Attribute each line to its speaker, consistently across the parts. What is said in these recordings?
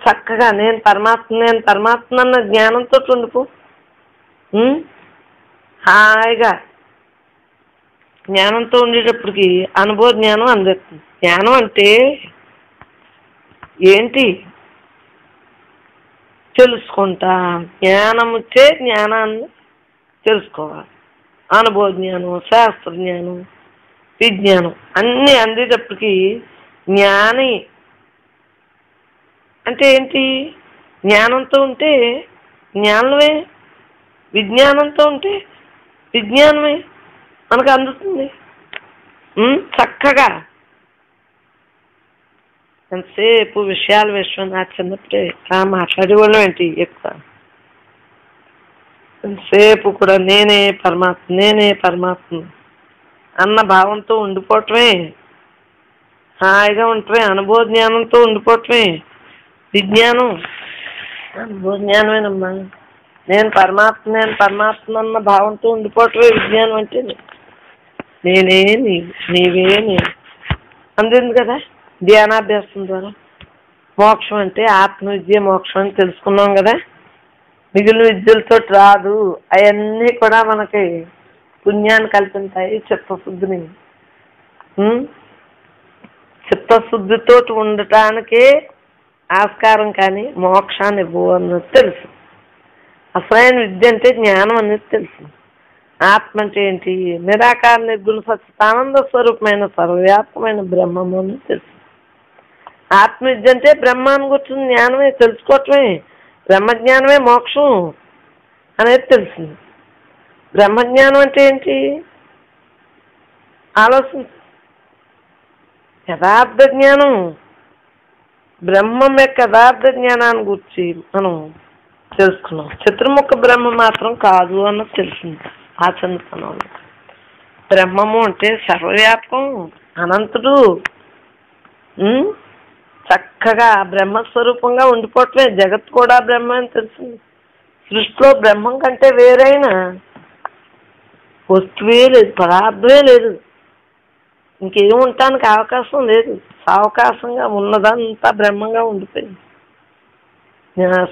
Speaker 1: చక్కగా నేను పరమాత్మ అన్న జ్ఞానంతో ఉండిపో. హాయిగా జ్ఞానంతో ఉండేటప్పటికి అనుభవ జ్ఞానం అందిస్తుంది. జ్ఞానం అంటే ఏంటి? తెలుసుకుంటా. జ్ఞానముచ్చే జ్ఞానాన్ని తెలుసుకోవాలి. అనుభవ జ్ఞానం, శాస్త్ర జ్ఞానం, విజ్ఞానం అన్నీ అందేటప్పటికి జ్ఞాని అంటే ఏంటి? జ్ఞానంతో ఉంటే జ్ఞానమే, విజ్ఞానంతో ఉంటే విజ్ఞానమే మనకు అందుతుంది చక్కగా. ఎంతసేపు విషయాల విషయం నా చిన్నప్పుడే మాట్లాడేవాళ్ళం ఏంటి ఎక్కువ. ఎంతసేపు కూడా నేనే పరమాత్మ అన్న భావంతో ఉండిపోవటమే, హాయిగా ఉండటమే, అనుభవ జ్ఞానంతో ఉండిపోవటమే విజ్ఞానం. అనుభవ జ్ఞానమేనమ్మా. నేను పరమాత్మ అన్న భావంతో ఉండిపోవటమే విజ్ఞానం. అంటే నేనే నీవే నేను అందింది కదా ధ్యానాభ్యాసం ద్వారా. మోక్షం అంటే ఆత్మవిద్య మోక్షం అని తెలుసుకున్నాం కదా. మిగిలిన విద్యలతో రాదు. అవన్నీ కూడా మనకి పుణ్యాన్ని కల్పిస్తాయి. చిత్తశుద్ధితో ఉండటానికే ఆస్కారం, కానీ మోక్షాన్ని ఇవ్వవు అన్నది తెలుసు. అసలైన విద్య అంటే జ్ఞానం అనేది తెలుసు. ఆత్మ అంటే ఏంటి? నిరాకార నిర్గుణ సచ్చిదానంద స్వరూపమైన సర్వవ్యాపకమైన బ్రహ్మము అని తెలుసు. ఆత్మవిద్య అంటే బ్రహ్మాన్ని గుర్తున్న జ్ఞానమే, తెలుసుకోవటమే. బ్రహ్మజ్ఞానమే మోక్షం అనేది తెలిసింది. బ్రహ్మజ్ఞానం అంటే ఏంటి? ఆలోచించు. యథార్థ జ్ఞానం, బ్రహ్మం యొక్క యథార్థ జ్ఞానాన్ని గురించి మనం తెలుసుకున్నాం. చతుర్ముఖ బ్రహ్మ మాత్రం కాదు అన్నది తెలిసింది ఆ చిన్నతనంలో. బ్రహ్మము అంటే సర్వవ్యాపకం, అనంతుడు, చక్కగా బ్రహ్మస్వరూపంగా ఉండిపోవటమే. జగత్ కూడా బ్రహ్మ అని తెలిసింది. సృష్టిలో బ్రహ్మం కంటే వేరైన వస్తువే లేదు, పదార్థమే లేదు. ఇంకేం ఉండటానికి అవకాశం లేదు. సావకాశంగా ఉన్నదంతా బ్రహ్మంగా ఉండిపోయింది.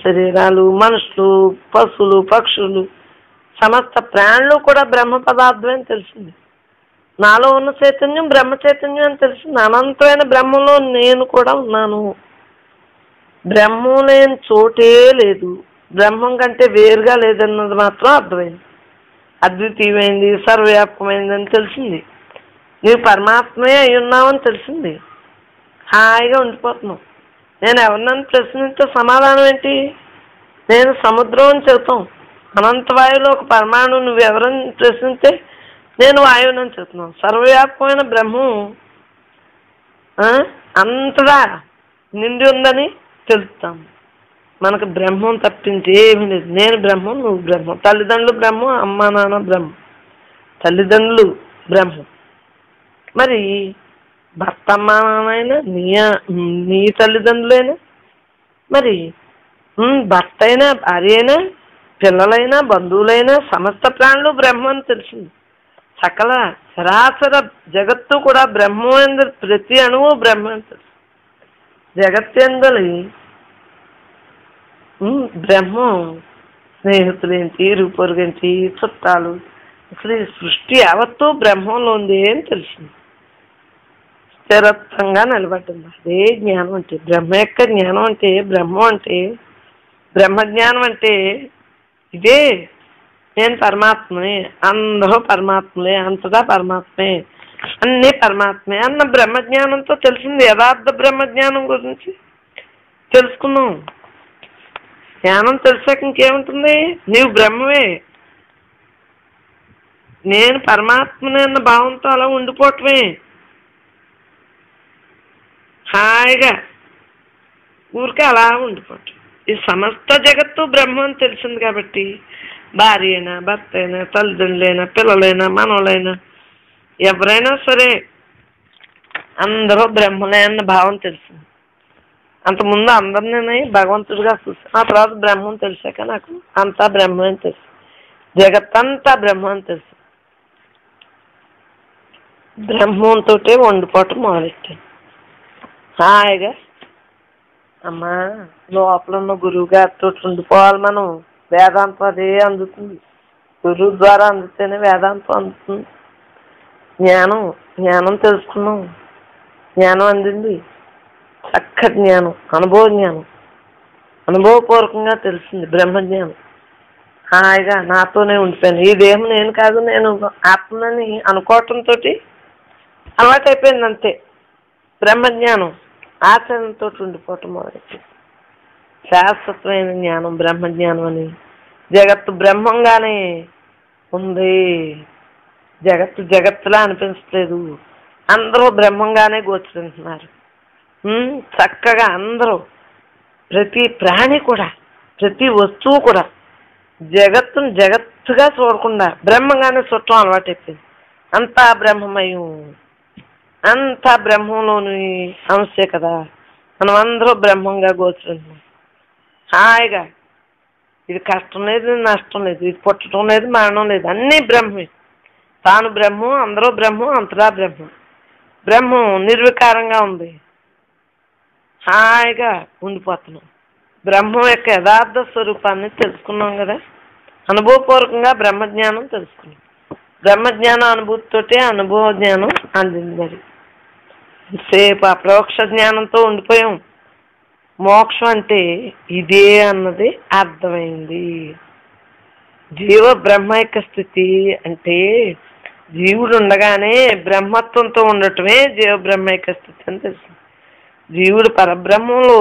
Speaker 1: శరీరాలు, మనుషులు, పశువులు, పక్షులు, సమస్త ప్రాణులు కూడా బ్రహ్మ పదార్థమే అని తెలిసింది. నాలో ఉన్న చైతన్యం బ్రహ్మ చైతన్యం అని తెలిసింది. అనంతమైన బ్రహ్మలో నేను కూడా ఉన్నాను. బ్రహ్మం లేని చోటే లేదు. బ్రహ్మం కంటే వేరుగా లేదన్నది మాత్రం అర్థమైంది. అద్వితీయమైంది, సర్వవ్యాపకమైంది అని తెలిసింది. నీవు పరమాత్మే అయి ఉన్నావని తెలిసింది. హాయిగా ఉండిపోతున్నావు. నేను ఎవరినైనా ప్రశ్నిస్తే సమాధానం ఏంటి? నేను సముద్రం అని చెబుతాం. అనంత వాయువులో ఒక పరమాణు నువ్వెవరని ప్రశ్నిస్తే నేను వాయువునని చెప్తున్నాను. సర్వవ్యాపకమైన బ్రహ్మం అంతగా నిండి ఉందని తెలుస్తాం. మనకు బ్రహ్మం తప్పించి ఏమీ లేదు. నేను బ్రహ్మం, నువ్వు బ్రహ్మం. తల్లిదండ్రులు బ్రహ్మం, అమ్మ నాన్న బ్రహ్మం. తల్లిదండ్రులు బ్రహ్మం. మరి భర్త అమ్మ నాన్నైనా నీ తల్లిదండ్రులైనా, మరి భర్త అయినా, భార్య అయినా, పిల్లలైనా, బంధువులైనా సమస్త ప్రాణులు బ్రహ్మం అని తెలిసింది. సకల సరాసర జగత్తు కూడా బ్రహ్మం. ప్రతి అణువు బ్రహ్మ అని తెలుసు. జగత్తెందలి బ్రహ్మం. స్నేహితులేంటి, ఇరుపొరుగేంటి, చుట్టాలు, అసలు ఈ సృష్టి యావత్తు బ్రహ్మంలో ఉంది అని తెలిసింది. స్థిరత్వంగా నిలబడ్డింది. అదే జ్ఞానం అంటే, బ్రహ్మ యొక్క జ్ఞానం అంటే, బ్రహ్మం అంటే, బ్రహ్మజ్ఞానం అంటే ఇదే. నేను పరమాత్మే, అందరూ పరమాత్మలే, అంతటా పరమాత్మే, అన్నీ పరమాత్మే అన్న బ్రహ్మజ్ఞానంతో తెలిసింది. యథార్థ బ్రహ్మజ్ఞానం గురించి తెలుసుకున్నాం. జ్ఞానం తెలిసాక ఇంకేముంటుంది? నీవు బ్రహ్మవే, నేను పరమాత్మనే అన్న భావంతో అలా ఉండిపోవటమే. హాయిగా ఊరికే అలా ఉండిపోవటం. ఈ సమస్త జగత్తు బ్రహ్మ అని తెలిసింది కాబట్టి భార్య అయినా, భర్త అయినా, తల్లిదండ్రులైనా, పిల్లలైనా, మనవలైనా, ఎవరైనా సరే అందరూ బ్రహ్మలే అన్న భావం తెలిసింది. అంతకుముందు అందరినీ భగవంతుడిగా చూసాను. ఆ తర్వాత బ్రహ్మం తెలిసాక నాకు అంతా బ్రహ్మ అని తెలుసు. జగత్తంతా బ్రహ్మ అని తెలుసు. బ్రహ్మంతో వండిపోవటం మొదలెట్టాను. హాయిగా అమ్మా లోపల ఉన్న గురువు గారితో ఉండిపోవాలి మనం. వేదాంతం అదే అందుతుంది. గురువు ద్వారా అందుతేనే వేదాంతం అందుతుంది. జ్ఞానం తెలుసుకున్నాం. జ్ఞానం అందింది. చక్కటి జ్ఞానం, అనుభవ జ్ఞానం, అనుభవపూర్వకంగా తెలిసింది బ్రహ్మజ్ఞానం. హాయిగా నాతోనే ఉండిపోయాను. ఈ దేహం నేను కాదు, నేను ఆత్మని అనుకోవటంతో అలవాటైపోయింది అంతే. బ్రహ్మజ్ఞానం ఆచరణతో ఉండిపోవటం మొదలైంది. శాశ్వతమైన జ్ఞానం బ్రహ్మజ్ఞానం అని. జగత్తు బ్రహ్మంగానే ఉంది. జగత్తులా అనిపించలేదు. అందరూ బ్రహ్మంగానే గోచరిస్తున్నారు. చక్కగా అందరూ, ప్రతి ప్రాణి కూడా, ప్రతి వస్తువు కూడా జగత్తును జగత్తుగా చూడకుండా బ్రహ్మంగానే చూడటం అలవాటైపోయింది. అంతా బ్రహ్మమయం, అంతా బ్రహ్మంలోని అంశే కదా. మనం అందరూ బ్రహ్మంగా గోచరిస్తున్నాం. హాయిగా ఇది కష్టం లేదు, నష్టం లేదు, ఇది పుట్టడం లేదు, మరణం లేదు, అన్నీ బ్రహ్మే. తాను బ్రహ్మం, అందరూ బ్రహ్మం, అంతటా బ్రహ్మం. బ్రహ్మం నిర్వికారంగా ఉంది. హాయిగా ఉండిపోతున్నాం. బ్రహ్మం యొక్క యథార్థ స్వరూపాన్ని తెలుసుకున్నాం కదా. అనుభవపూర్వకంగా బ్రహ్మజ్ఞానం తెలుసుకున్నాం. బ్రహ్మజ్ఞానం అనుభూతితోటే అనుభవ జ్ఞానం అందింది. మరి సేపు అప్రోక్ష జ్ఞానంతో ఉండిపోయాం. మోక్షం అంటే ఇదే అన్నది అర్థమైంది. జీవ బ్రహ్మైక స్థితి అంటే జీవుడు ఉండగానే బ్రహ్మత్వంతో ఉండటమే జీవ బ్రహ్మైక స్థితి అని తెలుసు. జీవుడు పరబ్రహ్మంలో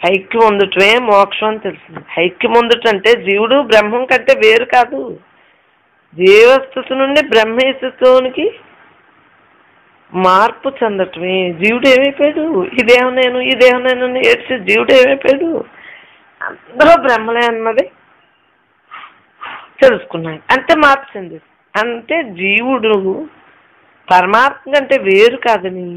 Speaker 1: ఐక్యం ఉండటమే మోక్షం అని తెలిసింది. ఐక్యం ఉండటంటే జీవుడు బ్రహ్మం కంటే వేరు కాదు. జీవస్థితి నుండి బ్రహ్మస్థితిలోనికి మార్పు చెందటమే. జీవుడు ఏమైపోయాడు? ఇదేమో నేను ఏడ్చి జీవుడు ఏమైపోయాడు? అందరూ బ్రహ్మలే అన్నది తెలుసుకున్నాడు. అంతే మార్పు చెంది. అంటే జీవుడు పరమాత్మ కంటే వేరు కాదని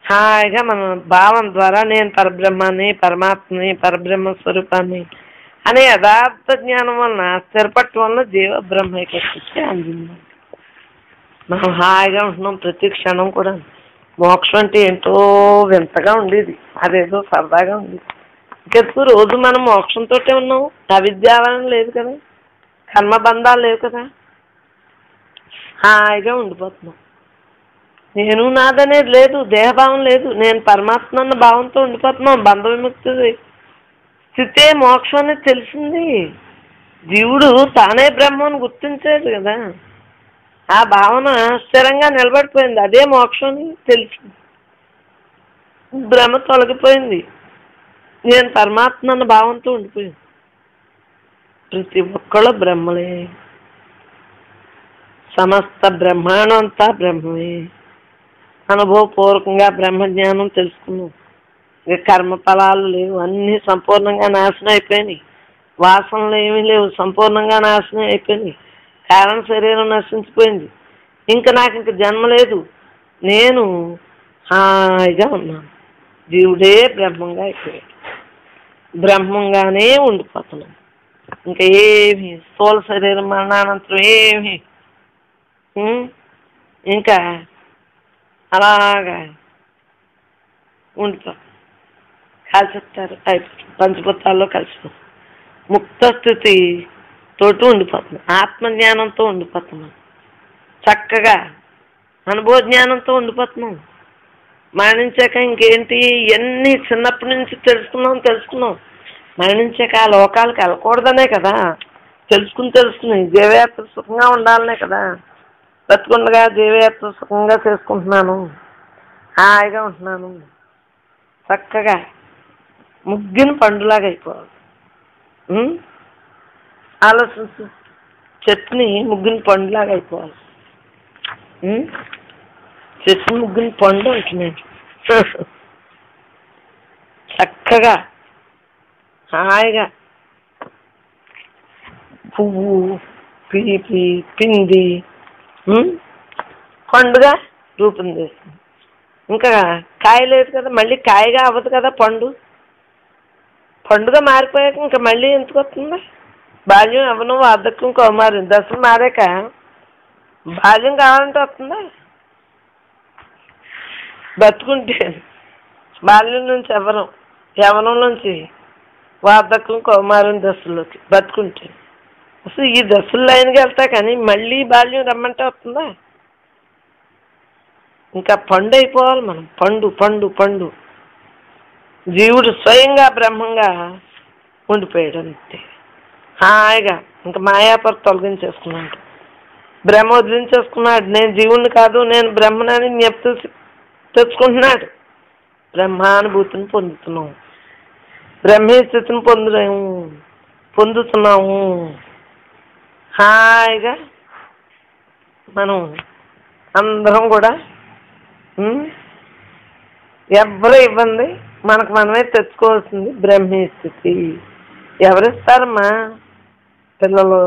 Speaker 1: హాయిగా మన భావం ద్వారా నేను పరబ్రహ్మాన్ని, పరమాత్మని, పరబ్రహ్మ స్వరూపాన్ని అనే యథార్థ జ్ఞానం వలన స్థిరపట్టం వలన జీవ బ్రహ్మైక స్థితి అందింది. మనం హాయిగా ఉంటున్నాం ప్రతి క్షణం కూడా. మోక్షం అంటే ఏంటో వింతగా ఉండేది, అదేదో సరదాగా ఉండేది. ఇంకెందుకు రోజు మనం మోక్షంతో ఉన్నాం. అవిద్యావరణ లేదు కదా, కర్మబంధాలు లేవు కదా. హాయిగా ఉండిపోతున్నాం. నేను నాదనేది లేదు, దేహభావం లేదు, నేను పరమాత్మ అన్న భావంతో ఉండిపోతున్నాం. బంధ విముక్తి స్థితే మోక్షం అనేది తెలిసింది. జీవుడు తానే బ్రహ్మను గుర్తించాడు కదా. ఆ భావన స్థిరంగా నిలబడిపోయింది. అదే మోక్షం అని తెలిసింది. భ్రమ తొలగిపోయింది. నేను పరమాత్మ అన్న భావంతో ఉండిపోయింది. ప్రతి ఒక్కళ్ళు బ్రహ్మలే. సమస్త బ్రహ్మాండం అంతా బ్రహ్మమే. అనుభవపూర్వకంగా బ్రహ్మజ్ఞానం తెలుసుకున్నాం. ఇక కర్మ ఫలాలు లేవు, అన్నీ సంపూర్ణంగా నాశనం అయిపోయినాయి. వాసనలు ఏమీ లేవు, సంపూర్ణంగా నాశనం అయిపోయినాయి. కారణ శరీరం నశించిపోయింది. ఇంకా నాకు ఇంక జన్మ లేదు. నేను హాయిగా ఉన్నాను. జీవుడే బ్రహ్మంగా అయిపోయాడు. బ్రహ్మంగానే ఉండిపోతున్నాం. ఇంకా ఏమి స్థూల శరీరం మరణానంతరం ఏమి ఇంకా అలాగా ఉండిపో కలిసిస్తారు. పంచభూతాల్లో కలిసిపోతాం. ముక్త స్థితి తోటి ఉండిపోతున్నాం. ఆత్మజ్ఞానంతో ఉండిపోతున్నాం. చక్కగా అనుభవ జ్ఞానంతో ఉండిపోతున్నాం. మరణించాక ఇంకేంటి? ఇవన్నీ చిన్నప్పటి నుంచి తెలుసుకున్నాం. మరణించాక ఆ లోకాలకు వెళ్ళకూడదనే కదా తెలుసుకుని జీవయాత్ర సుఖంగా ఉండాలనే కదా. బతుకుండగా జీవయాత్ర సుఖంగా చేసుకుంటున్నాను, హాయిగా ఉంటున్నాను. చక్కగా ముగ్గిన పండులాగా అయిపోవాలి. ఆలోచించు. చెట్టుని ముగ్గిన పండులాగా అయిపోవాలి. చెట్టు ముగ్గిన పండు అంటున్నాను. చక్కగా హాయిగా పువ్వు పీపి పిండి పండుగా రూపం చేస్తుంది. ఇంకా కాయ లేదు కదా, మళ్ళీ కాయగా అవ్వదు కదా. పండుగ మారిపోయాక ఇంకా మళ్ళీ ఎందుకు వస్తుంది? బాల్యం, యవ్వనం, వార్ధక్యం, కౌమారం దశలు మారాక బాల్యం కావాలంటే వస్తుందా? బతుకుంటే బాల్యం నుంచి యవనం నుంచి వార్ధక్యం కౌమారం దశల్లోకి బతుకుంటే అసలు ఈ దశలు లైన్కి వెళ్తా కానీ మళ్ళీ బాల్యం రమ్మంటే వస్తుందా? ఇంకా పండు అయిపోవాలి మనం. పండు పండు పండు జీవుడు స్వయంగా బ్రహ్మంగా ఉండిపోయాడు అంతే. హాయిగా ఇంకా మాయాపరి తొలగించేసుకున్నాడు, బ్రహ్మ వదిలించేసుకున్నాడు. నేను జీవుణ్ణి కాదు, నేను బ్రహ్మనని జ్ఞప్తి తెచ్చుకుంటున్నాడు. బ్రహ్మానుభూతిని పొందుతున్నాం, బ్రహ్మీ స్థితిని పొందుతున్నాము. హాయిగా మనం అందరం కూడా ఎవరు ఇవ్వండి, మనకు మనమే తెచ్చుకోవాల్సింది బ్రహ్మీ స్థితి. ఎవరిస్తారమ్మా? పిల్లలు,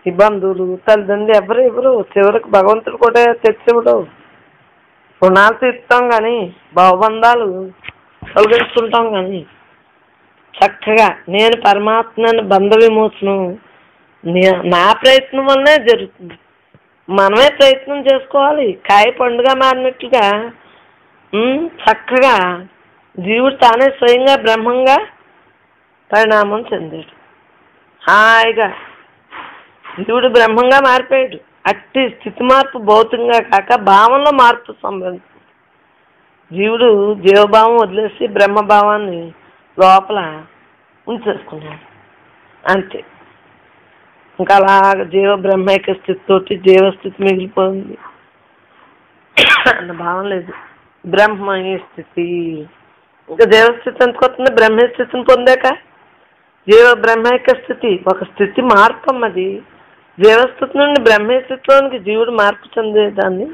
Speaker 1: ఈ బంధువులు, తల్లిదండ్రులు ఎవరు చివరికి భగవంతుడు కూడా తెచ్చివ్వడు. రుణాలు తీస్తాం కానీ భావబంధాలు తొలగించుకుంటాం కానీ చక్కగా నేను పరమాత్మని బంధ విమోచనం నా ప్రయత్నం వల్లనే జరుగుతుంది. మనమే ప్రయత్నం చేసుకోవాలి. కాయ పండుగ మారినట్టుగా చక్కగా జీవుడు తానే స్వయంగా బ్రహ్మంగా పరిణామం చెందాడు. హాయిగా జీవుడు బ్రహ్మంగా మారిపోయాడు. అట్టి స్థితి మార్పు భౌతికంగా కాక భావంలో మార్పు సంభవించింది. జీవుడు జీవభావం వదిలేసి బ్రహ్మభావాన్ని లోపల ఉంచేసుకున్నాడు అంతే. ఇంకా అలాగ బ్రహ్మైక స్థితితోటి జీవస్థితి మిగిలిపోయింది అన్న భావం లేదు. బ్రహ్మీ స్థితి ఇంకా జీవస్థితి ఎందుకొస్తుంది? బ్రహ్మీ స్థితిని పొందాక బ్రహ్మైక స్థితి ఒక స్థితి మార్పు అన్నది. జీవస్థితి నుండి బ్రహ్మీ స్థితిలోనికి జీవుడు మార్పు చెందేదాన్ని.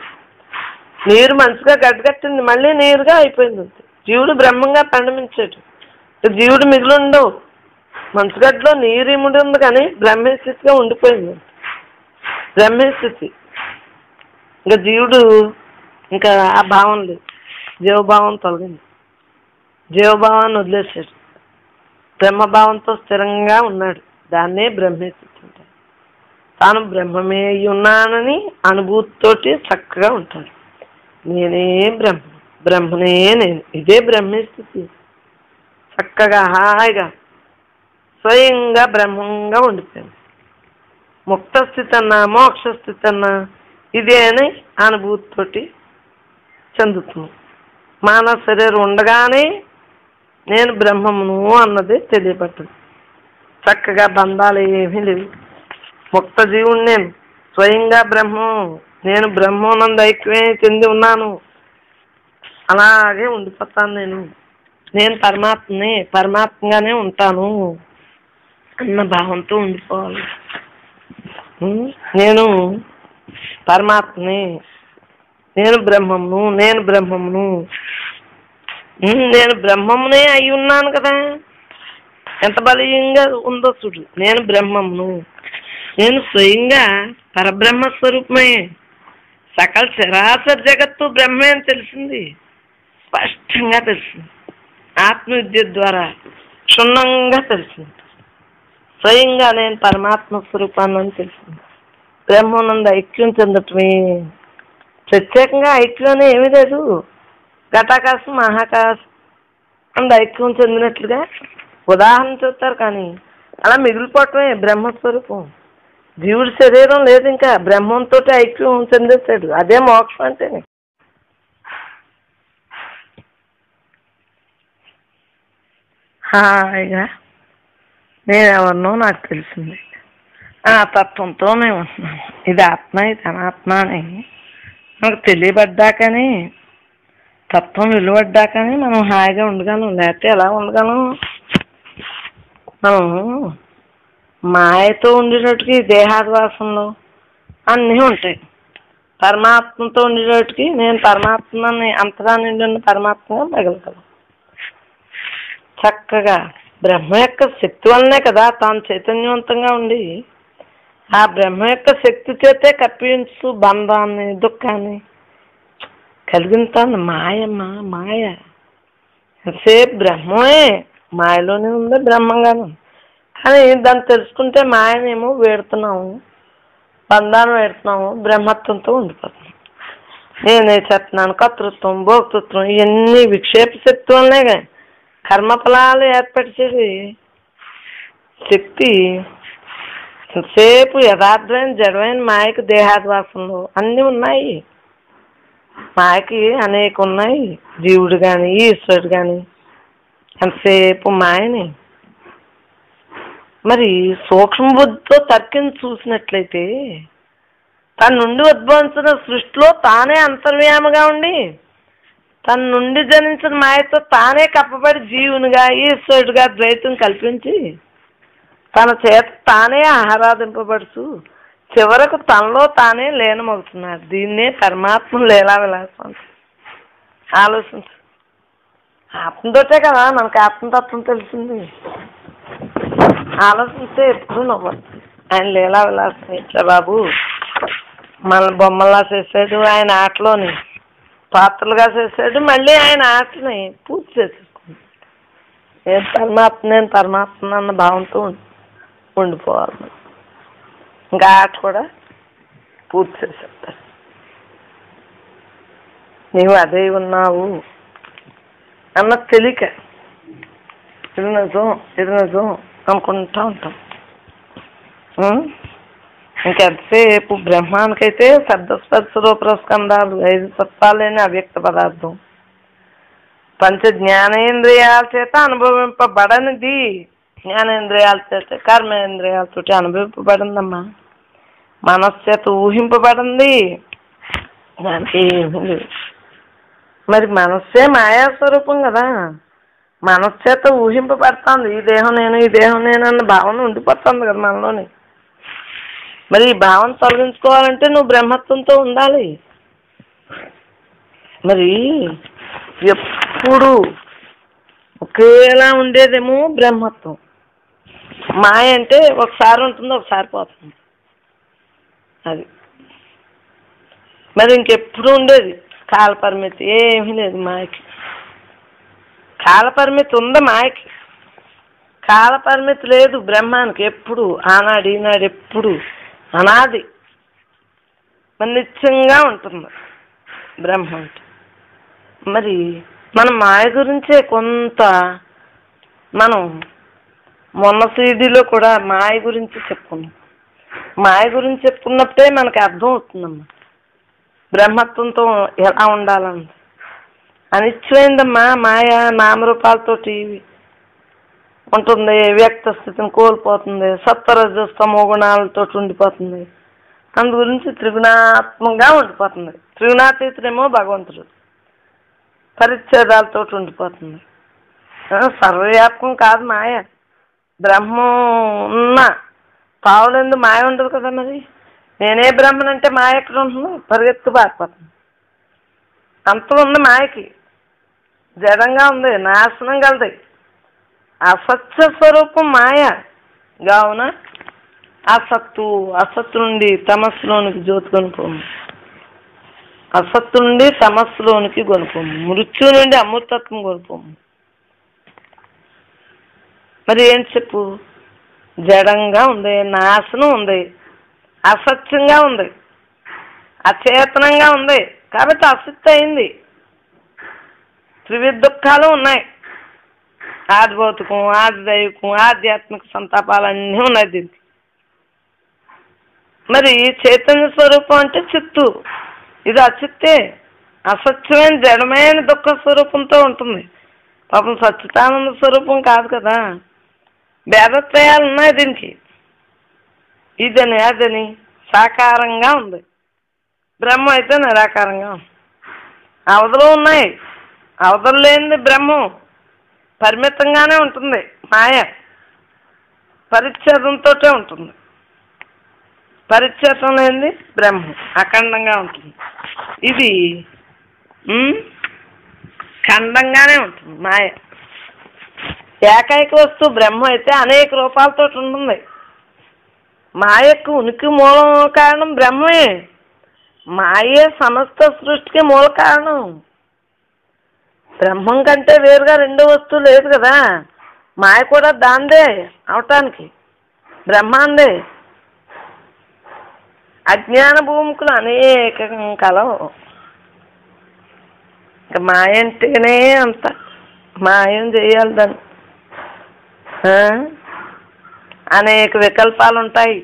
Speaker 1: నీరు మంచిగా గడ్డగట్టింది, మళ్ళీ నీరుగా అయిపోయింది అంతే. జీవుడు బ్రహ్మంగా పరిణమించాడు. జీవుడు మిగిలి ఉండవు. మంచుగడ్డలో నీరు ఇముడి ఉంది కానీ బ్రహ్మీ స్థితిగా ఉండిపోయింది. బ్రహ్మీ స్థితి ఇంకా జీవుడు ఇంకా ఆ భావం లేదు. జీవభావం తొలగింది, జీవభావాన్ని వదిలేశాడు, బ్రహ్మభావంతో స్థిరంగా ఉన్నాడు. దాన్నే బ్రహ్మీ స్థితి అంటారు. తాను బ్రహ్మమే అయి ఉన్నానని అనుభూతితోటి చక్కగా ఉంటాడు. నేనే బ్రహ్మనే నేను, ఇదే బ్రహ్మీ స్థితి. చక్కగా హాయిగా స్వయంగా బ్రహ్మంగా ఉండిపోయింది. ముక్త స్థితి అన్నా మోక్ష స్థితి అన్నా ఇదే అని అనుభూతితోటి చెందుతుంది. మానవ శరీరం ఉండగానే నేను బ్రహ్మమును అన్నది తెలియబడ్డది. చక్కగా బంధాలు ఏమీ లేవు. ముక్త జీవుని నేను, స్వయంగా బ్రహ్మం, నేను బ్రహ్మోనంద ఐక్యమే చెంది ఉన్నాను, అలాగే ఉండిపోతాను. నేను పరమాత్మనే, పరమాత్మగానే ఉంటాను అన్న భావంతో ఉండిపోవాలి. నేను పరమాత్మనే, నేను బ్రహ్మమును, నేను బ్రహ్మమునే అయి ఉన్నాను కదా. ఎంత బలీయంగా ఉందో చూడు. నేను బ్రహ్మమును, నేను స్వయంగా పరబ్రహ్మ స్వరూపమే. సకల చరాచర జగత్తు బ్రహ్మే అని తెలిసింది, స్పష్టంగా తెలిసింది. ఆత్మవిద్య ద్వారా క్షుణ్ణంగా తెలిసింది. స్వయంగా నేను పరమాత్మ స్వరూపాన్ని అని తెలిసింది. బ్రహ్మానంద ఐక్యం చెందటమే. ప్రత్యేకంగా ఐక్యం అని ఏమీ లేదు. ఘటాకాశం మహాకాశం అంత ఐక్యం చెందినట్లుగా ఉదాహరణ చెప్తారు కానీ అలా మిగిలిపోవటమే బ్రహ్మస్వరూపం. జీవుడి శరీరం లేదు, ఇంకా బ్రహ్మంతో ఐక్యం చెందేస్తాడు. అదే మోక్షం అంటే. హాయిగా నేనెవరినో నాకు తెలిసింది. ఆ తత్వంతో మేము ఉంటున్నాం. ఇది ఆత్మ, ఇది అనాత్మ అని మనకు తెలియబడ్డాకని, తత్వం విలువడ్డాకని మనం హాయిగా ఉండగలం. లేకపోతే ఎలా ఉండగలం? మనం మాయతో ఉండేటట్టుకి దేహాదివాసంలో అన్నీ ఉంటాయి. పరమాత్మతో ఉండేటట్టుకి నేను పరమాత్మని అంతగా నిండిన పరమాత్మగా మిగలగలం. చక్కగా బ్రహ్మ యొక్క శక్తి వల్లనే కదా తాను చైతన్యవంతంగా ఉండి ఆ బ్రహ్మ యొక్క శక్తి చేతే కప్పించు బంధాన్ని దుఃఖాన్ని కలిగింతాను. మాయ ఎంతసేపు బ్రహ్మమే, మాయలోనే ఉంది బ్రహ్మంగాను. కానీ దాన్ని తెలుసుకుంటే మాయనేమో వేడుతున్నాము, బంధాన్ని వేడుతున్నాము, బ్రహ్మత్వంతో ఉండిపోతున్నాం. నేనే చేస్తున్నాను, కర్తృత్వం, భోక్తృత్వం, ఇవన్నీ విక్షేప శక్తి వల్లనే కర్మఫలాలు ఏర్పరిచేది శక్తి. సేపు యథార్థమైన జడమైన మాయకు దేహాద్వాసంలో అన్నీ ఉన్నాయి. మాయకి అనేక ఉన్నాయి, జీవుడు కానీ ఈశ్వరుడు కానీ ఎంతసేపు మాయని. మరి సూక్ష్మ బుద్ధితో తర్కించి చూసినట్లయితే తన నుండి ఉద్భవించిన సృష్టిలో తానే అంతర్వ్యామగా ఉండి తన నుండి జనించిన మాయతో తానే కప్పబడి జీవునిగా ఈశ్వరుడుగా ద్వైతం కల్పించి తన చేత తానే ఆరాధింపబడుతూ చివరకు తనలో తానే లీనమవుతున్నాడు. దీన్నే పరమాత్మ లీలా విలాసం. ఆలోచించు. ఆత్మతోటే కదా మనకు ఆత్మతత్వం తెలిసింది. ఆలోచిస్తే ఎప్పుడు నవ్వు. ఆయన లీలా విలాసం ఇట్లా బాబు మన బొమ్మల్లా చేసాడు, ఆయన ఆటలోని పాత్రలుగా చేసాడు, మళ్ళీ ఆయన ఆటని పూర్తి చేసేసుకుంది. నేను పరమాత్మ అన్న భావంతో ఉండిపోవాలి. ఇంకా ఆట కూడా పూర్తి చేసేస్తారు. నీవు అదే ఉన్నావు అన్న తెలియక ఇది నిజం అనుకుంటా ఉంటాం. ఇంకెంతసేపు బ్రహ్మానికైతే శబ్దస్పర్శ రూపరస్కందాలు 5 తత్వాలేని అవ్యక్త పదార్థం పంచ జ్ఞానేంద్రియాల చేత అనుభవింపబడనిది. జ్ఞానేంద్రియాల చేత కర్మేంద్రియాలతో అనుభవింపబడిందమ్మా. మనస్సు చేత ఊహింపబడింది. దానికి ఏమీ లేదు. మరి మనస్సే మాయాస్వరూపం కదా. మనస్సు చేత ఊహింపబడుతుంది. ఈ దేహం నేను అన్న భావన ఉండిపోతుంది కదా మనలోని. మరి ఈ భావన తొలగించుకోవాలంటే నువ్వు బ్రహ్మత్వంతో ఉండాలి. మరి ఎప్పుడు ఒకేలా ఉండేదేమో బ్రహ్మత్వం. మాయ అంటే ఒకసారి ఉంటుంది, ఒకసారి పోతుంది. అది మరి ఇంకెప్పుడు ఉండేది కాలపరిమితి ఏమీ లేదు మాయకి. కాలపరిమితి ఉంది మాయకి, కాలపరిమితి లేదు బ్రహ్మానికి. ఎప్పుడు ఆనాడు ఈనాడు ఎప్పుడు అనాది మరి నిత్యంగా ఉంటుంది బ్రహ్మ అంటే. మరి మన మాయ గురించే కొంత మనం మొన్న సీడీలో కూడా మాయ గురించి చెప్పుకున్నాం. మాయ గురించి చెప్పుకున్నప్పుడే మనకు అర్థం అవుతుందమ్మా బ్రహ్మత్వంతో ఎలా ఉండాలని. అనిశ్చయమైందమ్మా మాయ. నామరూపాలతోటి ఉంటుంది, వ్యక్త స్థితిని కోల్పోతుంది, సత్వరజస్తమో గుణాలతో ఉండిపోతుంది. అందు గురించి త్రిగుణాత్మకంగా ఉండిపోతుంది. త్రిగుణాతీతుడేమో భగవంతుడు, పరిచ్ఛేదాలతో ఉండిపోతుంది. సర్వవ్యాపకం కాదు మాయ. బ్రహ్మం ఉన్న పావులందు మాయ ఉండదు కదా. మరి నేనే బ్రహ్మనంటే మాయ ఎక్కడ ఉంటుంది? పరిగెత్తు పారిపోతుంది. అంత ఉంది మాయకి. జడంగా ఉంది, నాశనం కలది, అసత్య స్వరూపం మాయ. కావున అసత్తు నుండి తమస్సులోనికి జ్యోతి కొనుకోము, అసత్తు నుండి తమస్సులోనికి కొనుకోము, మృత్యు నుండి అమృతత్వం కొనుకోము. మరి ఏంటి చెప్పు? జడంగా ఉంది, నాశనం ఉంది, అసత్యంగా ఉంది, అచేతనంగా ఉంది. కాబట్టి అసత్య అయింది. త్రివిధ దుఃఖాలు ఉన్నాయి. ఆది భౌతికం, ఆది దైవికం, ఆధ్యాత్మిక సంతాపాలన్నీ ఉన్నాయి దీనికి. మరి చైతన్య స్వరూపం అంటే చిత్తు. ఇది అచిత్తే, అసత్యమైన జడమైన దుఃఖ స్వరూపంతో ఉంటుంది. పాపం సచ్చిదానంద స్వరూపం కాదు కదా. భేదత్రయాలు ఉన్నాయి దీనికి. ఇదని అదని సాకారంగా ఉంది. బ్రహ్మ అయితే నిరాకారంగా ఉంది. అవధులు ఉన్నాయి, అవధులు లేనిది బ్రహ్మం పరిమితంగానే ఉంటుంది. మాయ పరిచ్ఛేదంతో ఉంటుంది. పరిచ్ఛేదం లేనిది బ్రహ్మం అఖండంగా ఉంటుంది. ఇది ఖండంగానే ఉంటుంది మాయ. ఏకైక వస్తువు బ్రహ్మ అయితే అనేక రూపాలతో ఉంటుంది. మాయకు ఉనికి మూలం కారణం బ్రహ్మే. మాయే సమస్త సృష్టికి మూల కారణం. బ్రహ్మం కంటే వేరుగా రెండో వస్తువు లేదు కదా. మాయ కూడా దాందే అవటానికి, బ్రహ్మాందే. అజ్ఞాన భూమికలు అనేక కలవు. ఇంకా మాయ అంటేనే అంత మాయం చేయాలి దాన్ని. అనేక వికల్పాలు ఉంటాయి.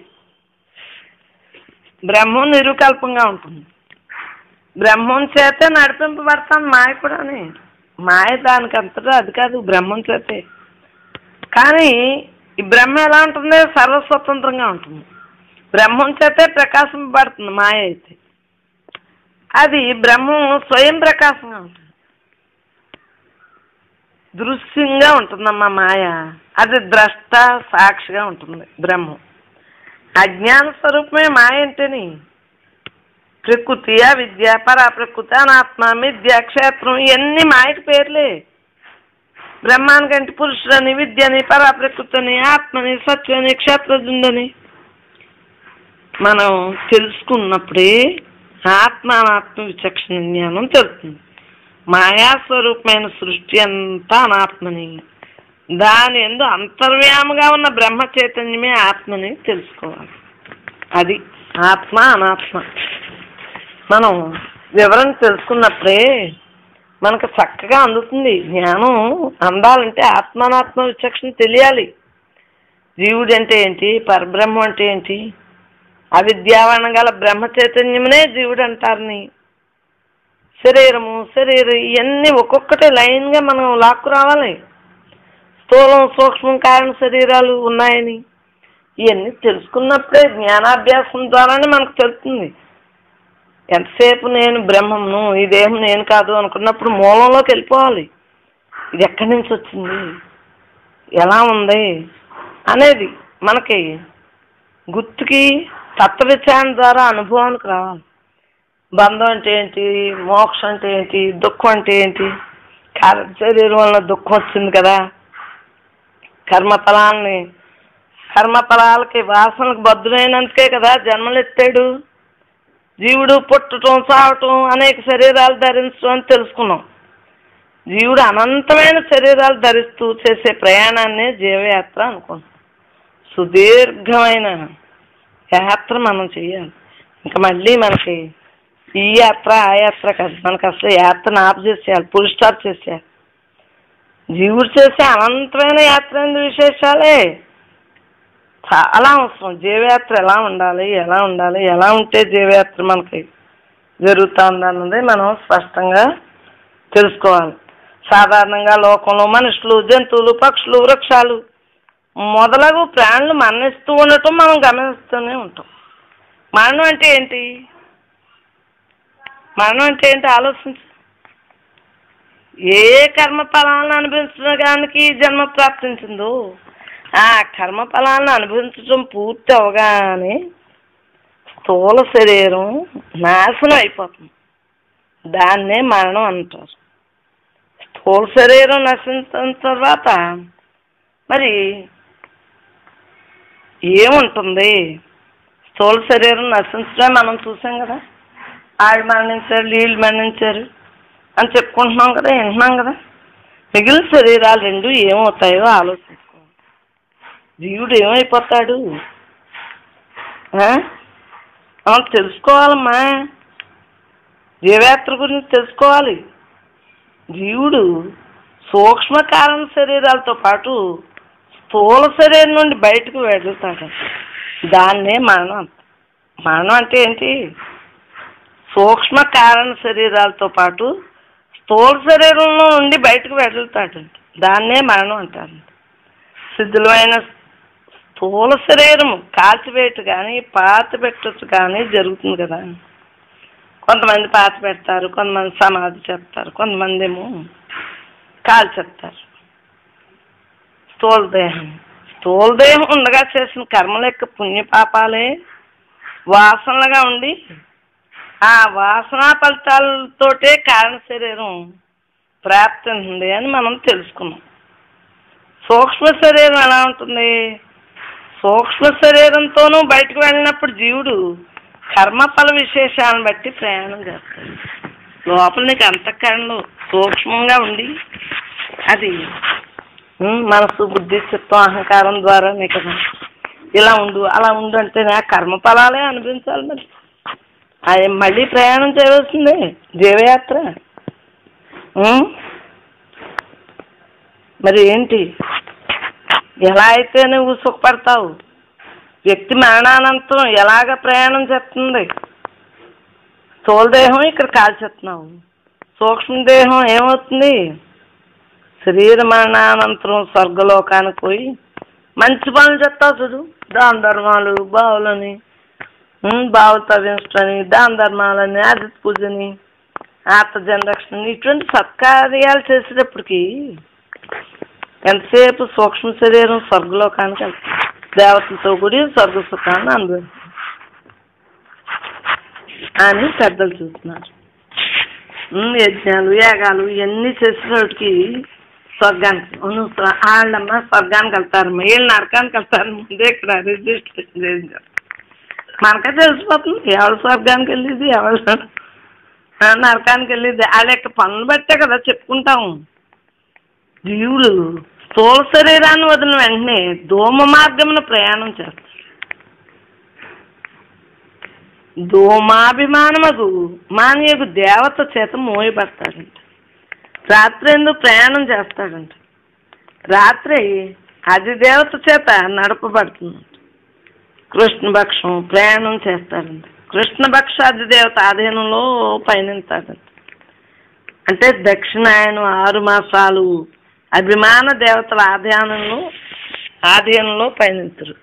Speaker 1: బ్రహ్మం నిరుకల్పంగా ఉంటుంది. బ్రహ్మం చేతే నడిపింపబడతాను మాయ కూడా. మాయ దానికి అంతటా అది కాదు, బ్రహ్మం చేతే. కానీ ఈ బ్రహ్మ ఎలా ఉంటుంది? సర్వస్వతంత్రంగా ఉంటుంది. బ్రహ్మం చేతే ప్రకాశింపబడుతుంది మాయ అయితే. అది బ్రహ్మం స్వయం ప్రకాశంగా ఉంటుంది, దృశ్యంగా ఉంటుందమ్మా మాయ. అది ద్రష్ట సాక్షిగా ఉంటుంది బ్రహ్మం. అజ్ఞాన స్వరూపమే మాయ అంటేని. ప్రకృతి, అవిద్య, పరాప్రకృతి, అనాత్మ, మిథ్య, క్షేత్రం ఇవన్నీ మాయకి పేర్లే. బ్రహ్మానికంటే పురుషుడని, విద్యని, పరాప్రకృతిని, ఆత్మని, సత్యని, క్షేత్రజుండని మనం తెలుసుకున్నప్పుడే ఆత్మ అనాత్మ విచక్షణ జ్ఞానం తెలుస్తుంది. మాయాస్వరూపమైన సృష్టి అంతా అనాత్మని, దాని యందు అంతర్వ్యాముగా ఉన్న బ్రహ్మ చైతన్యమే ఆత్మని తెలుసుకోవాలి. అది ఆత్మ అనాత్మ మనం వివరణ తెలుసుకున్నప్పుడే మనకు చక్కగా అందుతుంది జ్ఞానం. అందాలంటే ఆత్మానాత్మ విచక్షణ తెలియాలి. జీవుడు అంటే ఏంటి, పరబ్రహ్మం అంటే ఏంటి, అవిద్యావరణ గల బ్రహ్మ చైతన్యమునే జీవుడు అంటారని. శరీరం ఇవన్నీ ఒక్కొక్కటి లైన్గా మనం లాక్కు రావాలి. స్థూలం, సూక్ష్మం, కారణ శరీరాలు ఉన్నాయని ఇవన్నీ తెలుసుకున్నప్పుడే జ్ఞానాభ్యాసం ద్వారానే మనకు తెలుస్తుంది. ఎంతసేపు నేను బ్రహ్మమును, ఈ దేహం నేను కాదు అనుకున్నప్పుడు మూలంలోకి వెళ్ళిపోవాలి. ఇది ఎక్కడి నుంచి వచ్చింది, ఎలా ఉంది అనేది మనకి గుర్తుకి తత్వ విచారణ ద్వారా అనుభవానికి రావాలి. బంధం అంటే ఏంటి, మోక్షం అంటే ఏంటి, దుఃఖం అంటే ఏంటి. శరీరం వల్ల దుఃఖం వచ్చింది కదా, కర్మఫలాలకి వాసనకు బద్దులైనందుకే కదా జన్మలు ఎత్తాడు. జీవుడు పుట్టడం, చావటం, అనేక శరీరాలు ధరించడం అని తెలుసుకున్నాం. జీవుడు అనంతమైన శరీరాలు ధరిస్తూ చేసే ప్రయాణాన్నే జీవయాత్ర అనుకుంటాం. సుదీర్ఘమైన యాత్ర మనం చెయ్యాలి. ఇంకా మళ్ళీ మనకి ఈ యాత్ర ఆ యాత్ర కాదు, మనకు అసలు యాత్రను ఆపు చేసేయాలి, ఫుల్ స్టాప్ చేసేయాలి. జీవుడు చేసే అనంతమైన యాత్ర విశేషాలే చాలా అవసరం. జీవయాత్ర ఎలా ఉండాలి, ఎలా ఉంటే జీవయాత్ర మనకి జరుగుతుంది అన్నది మనం స్పష్టంగా తెలుసుకోవాలి. సాధారణంగా లోకంలో మనుషులు, జంతువులు, పక్షులు, వృక్షాలు మొదలగు ప్రాణులు మరణిస్తూ ఉండటం మనం గమనిస్తూనే ఉంటాం. మరణం అంటే ఏంటి, ఆలోచించు. ఏ కర్మ ఫలాలను అనుభవించడానికి జన్మ ప్రాప్తించిందో ఆ కర్మ ఫలాలను అనుభవించడం పూర్తి అవగానే స్థూల శరీరం నాశనం అయిపోతుంది. దాన్నే మరణం అంటారు. స్థూల శరీరం నశించిన తర్వాత మరి ఏముంటుంది? స్థూల శరీరం నశించడం మనం చూసాం కదా. వాళ్ళు మరణించారు, వీళ్ళు మరణించారు అని చెప్పుకుంటున్నాం కదా, వింటున్నాం కదా. మిగిలిన శరీరాలు రెండు ఏమవుతాయో ఆలోచించుకోవాలి. జీవుడు ఏమైపోతాడు మనం తెలుసుకోవాలమ్మా. జీవయాత్ర గురించి తెలుసుకోవాలి. జీవుడు సూక్ష్మ కారణ శరీరాలతో పాటు స్థూల శరీరం నుండి బయటకు వెళ్తాడు. దాన్నే మరణం. మరణం అంటే ఏంటి? సూక్ష్మ కారణ శరీరాలతో పాటు స్థూల శరీరంలో నుండి బయటకు వెళ్తాడు. దాన్నే మరణం అంటారు. శిథిలమైన స్థూల శరీరం కాల్చివేట కానీ పాతి పెట్టచ్చు కానీ జరుగుతుంది కదా. కొంతమంది పాతి పెడతారు, కొంతమంది సమాధి చేస్తారు, కొంతమంది ఏమో కాల్చేస్తారు. స్థూల దేహం ఉండగా చేసిన కర్మల యొక్క పుణ్యపాపాలే వాసనలుగా ఉండి ఆ వాసనా ఫలితాలతోటే కారణ శరీరం ప్రాప్తి ఉంటుంది అని మనం తెలుసుకున్నాం. సూక్ష్మ శరీరం ఎలా ఉంటుంది? సూక్ష్మ శరీరంతోనూ బయటకు వెళ్ళినప్పుడు జీవుడు కర్మఫల విశేషాలను బట్టి ప్రయాణం చేస్తాడు. లోపల నీకు అంతఃకరణలో సూక్ష్మంగా ఉండి అది మనసు, బుద్ధి, చిత్తం, అహంకారం ద్వారానే కదా ఇలా ఉండు అలా ఉండు అంటే నా కర్మఫలాలే అనిపించాలి. మరి అది మళ్ళీ ప్రయాణం చేయవలసిందే జీవయాత్ర. మరి ఏంటి, ఎలా అయితే నువ్వు సుఖపడతావు? వ్యక్తి మరణానంతరం ఎలాగ ప్రయాణం చేస్తుంది? స్థూలదేహం ఇక్కడ కాల్చేస్తున్నావు, సూక్ష్మదేహం ఏమవుతుంది? శరీర మరణానంతరం స్వర్గలోకానికి పోయి మంచి పనులు చెప్తావు చూడు, దాన ధర్మాలు, బావులని, బావులు తవ్వించని, దాన ధర్మాలని, ఆదిత్య పూజని, ఆత్మజనరక్షణ, ఇటువంటి సత్కార్యాలు చేసేటప్పటికి ఎంతసేపు సూక్ష్మ శరీరం స్వర్గలోకానికి వెళ్తుంది, దేవతలతో కూడి స్వర్గ సుఖాన్ని అనుభవిస్తుంది అని పెద్దలు చూస్తున్నారు. యజ్ఞాలు, యాగాలు ఇవన్నీ చేసేటప్పటికి స్వర్గానికి వాళ్ళమ్మ స్వర్గానికి వెళ్తారమ్మా, వీళ్ళు నరకానికి వెళ్తారు. ముందే ఇక్కడ రిజిస్ట్రేషన్ చేయించారు. మనకే తెలిసిపోతుంది ఎవరు స్వర్గానికి వెళ్ళేది, ఎవరు నరకానికి వెళ్ళేది. వాళ్ళ యొక్క పనులు బట్టే కదా చెప్పుకుంటాము. జీవుడు స్థూల శరీరాన్ని వదిలిన వెంటనే ధూమ మార్గమున ప్రయాణం చేస్తాడు. ధూమాభిమానమగు మానవుడు దేవత చేత మోయబడతాడంట. రాత్రి ఎందుకు ప్రయాణం చేస్తాడంట? రాత్రి అధిదేవత చేత నడపబడుతుందంట. కృష్ణపక్షం ప్రయాణం చేస్తాడంట. కృష్ణపక్ష అధిదేవత ఆధీనంలో పయనిస్తాడంట. అంటే దక్షిణాయనం 6 మాసాలు అభిమాన దేవతల ఆధీనంలో పయనించరు.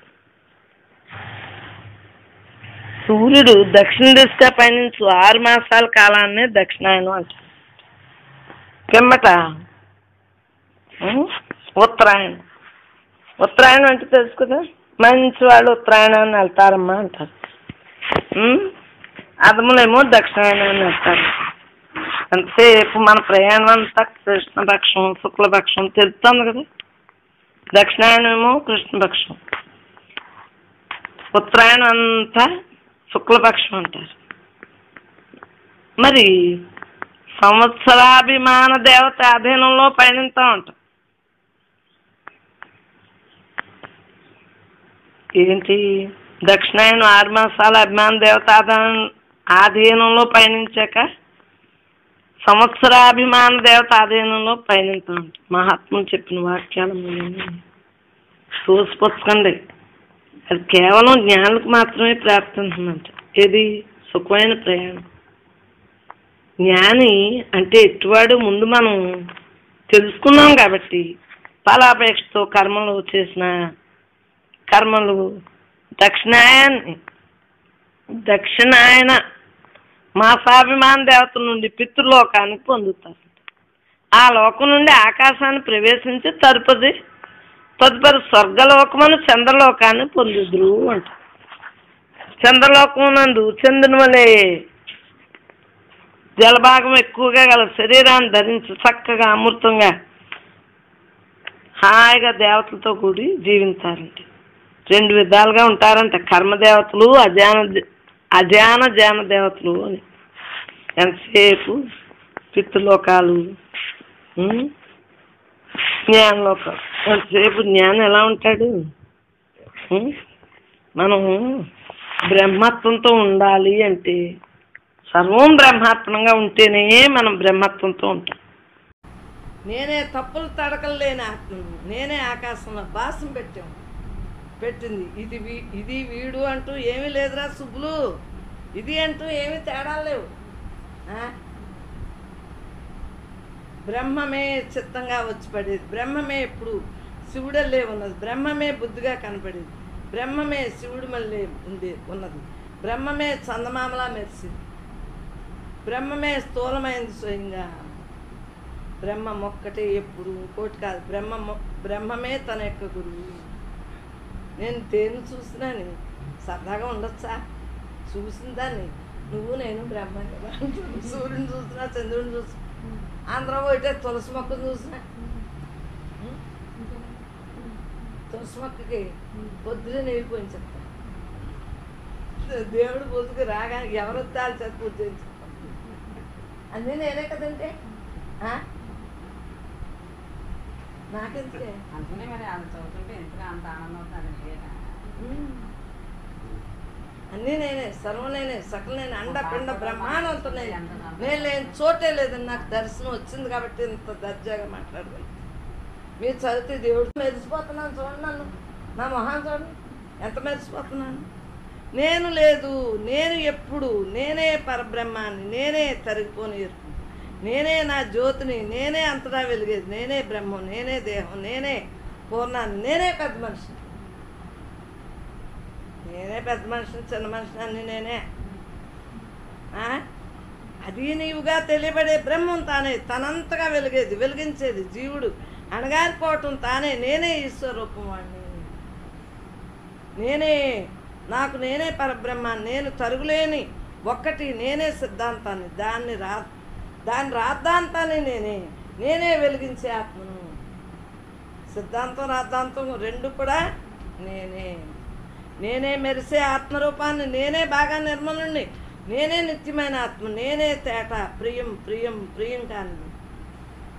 Speaker 1: సూర్యుడు దక్షిణ దిశగా పయనించు 6 మాసాల కాలాన్నే దక్షిణాయనం అంటారు. కిమ్మట ఉత్తరాయణం. ఉత్తరాయణం అంటే తెలుసు కదా, మంచి వాళ్ళు ఉత్తరాయణాన్ని వెళ్తారమ్మా అంటారు. అదములేమో దక్షిణాయనాన్ని వెళ్తారు. అంతసేపు మన ప్రయాణం అంతా కృష్ణపక్షం, శుక్లపక్షం తెలుస్తుంది కదా. దక్షిణాయనమేమో కృష్ణపక్షం, ఉత్తరాయణం అంతా శుక్లపక్షం అంటారు. మరి సంవత్సరాభిమాన దేవత అధీనంలో పయనిస్తూ ఉంటాం. ఏంటి, దక్షిణాయనం 6 మాసాల అభిమాన దేవత ఆధీనంలో పయనించాక సంవత్సరాభిమాన దేవత ఆధీనంలో పయనిస్తూ ఉంటాం. మహాత్ములు చెప్పిన వాక్యాలు చూసిపుచ్చకండి. అది కేవలం జ్ఞానులకు మాత్రమే ప్రాప్తించిందంట. ఇది సుఖమైన ప్రయాణం. జ్ఞాని అంటే ఎట్టువాడు ముందు మనం తెలుసుకున్నాం కాబట్టి ఫలాపేక్షతో కర్మలు చేసిన కర్మలు దక్షిణాయన మాసాభిమాన దేవత నుండి పితృలోకానికి పొందుతారు. ఆ లోకం నుండి ఆకాశాన్ని ప్రవేశించి తదుపరి స్వర్గలోకమును చంద్రలోకాన్ని పొందుదురు అంట. చంద్రలోకం నందు చంద్రుని వలె జలభాగం ఎక్కువగా గల శరీరాన్ని ధరించి చక్కగా అమృతంగా హాయిగా దేవతలతో కూడి జీవించారంట. 2 విధాలుగా ఉంటారంట, కర్మదేవతలు, అజాన జాన దేవతలు అని. ఎంతసేపు పితృలోకాలు, జ్ఞానలోకాలు. ఎంతసేపు జ్ఞానం ఎలా ఉంటాడు? మనం బ్రహ్మత్వంతో ఉండాలి అంటే సర్వం బ్రహ్మాత్మంగా ఉంటేనే మనం బ్రహ్మత్వంతో ఉంటాం. నేనే తప్పులు తడకలు లేని ఆత్మను, నేనే ఆకాశంలో భాసం పెట్టింది. ఇది వీడు అంటూ ఏమీ లేదురా సుబ్బులు, ఇది అంటూ ఏమీ తేడా లేవు. బ్రహ్మమే చిత్తంగా వచ్చి పడేది, బ్రహ్మమే ఎప్పుడు శివుడల్లే ఉన్నది, బ్రహ్మమే బుద్ధిగా కనపడేది, బ్రహ్మమే శివుడు మళ్ళీ ఉన్నది, బ్రహ్మమే చందమామలా మెరిసింది, బ్రహ్మమే స్థూలమైంది స్వయంగా. బ్రహ్మం ఒక్కటే ఎప్పుడు, ఇంకోటి కాదు. బ్రహ్మమే తన యొక్క గురువు. నేను దేన్ని చూసినాని సరదాగా ఉండొచ్చా? చూసిన దాన్ని నువ్వు నేను బ్రహ్మ కదా. సూర్యుని చూసినా, చంద్రుని చూసినా, ఆంధ్ర పోయితే తులసి మొక్కను చూసినా, తులసి మొక్కకి పొద్దునే నీళ్ళు పోయి చెప్తా. దేవుడు పూజకి రాగా ఎవరు వస్తాలు చేత పూజ చేయించు అన్నీ నేనే కదంటే నాకెందుకే అందుకనే మరి అంత చదువుతుంటే ఎందుకు అంత ఆనందం అవుతుంది. అన్నీ నేనే, సర్వం నేనే, సకల నేను, అండ పిండ బ్రహ్మాండంతో నేను లేని చోటే లేదని నాకు దర్శనం వచ్చింది కాబట్టి ఇంత దర్జాగా మాట్లాడగలను. మీరు చదివితే దేవుడు మెరిసిపోతున్నాను చూడండి, నన్ను నా మొహాన్ని చూడండి ఎంత మెరిసిపోతున్నాను. నేను లేదు, నేను ఎప్పుడు నేనే పరబ్రహ్మాన్ని, నేనే తరిగిపోని ఎరుపు, నేనే నా జ్యోతిని, నేనే అంతటా వెలిగేది, నేనే బ్రహ్మం, నేనే దేహం, నేనే పూర్ణాన్ని, నేనే పెద్ద మనిషిని, నేనే పెద్ద మనిషిని, చిన్న మనిషిని, అన్నీ నేనే. అది నీవుగా తెలియబడే బ్రహ్మం తానే, తనంతగా వెలిగేది, వెలిగించేది, జీవుడు అణగారిపోవటం తానే, నేనే ఈశ్వరూపం వాడిని, నేనే, నాకు నేనే పరబ్రహ్మాన్ని, నేను తరుగులేని ఒక్కటి, నేనే సిద్ధాంతాన్ని, దాన్ని రాద్ధాంతాన్ని నేనే వెలిగించే ఆత్మను. సిద్ధాంతం రాద్ధాంతం రెండు కూడా నేనే మెరిసే ఆత్మరూపాన్ని, నేనే బాగా నిర్మలుణ్ణి, నేనే నిత్యమైన ఆత్మ, నేనే తేట, ప్రియం ప్రియం ప్రియం కాని,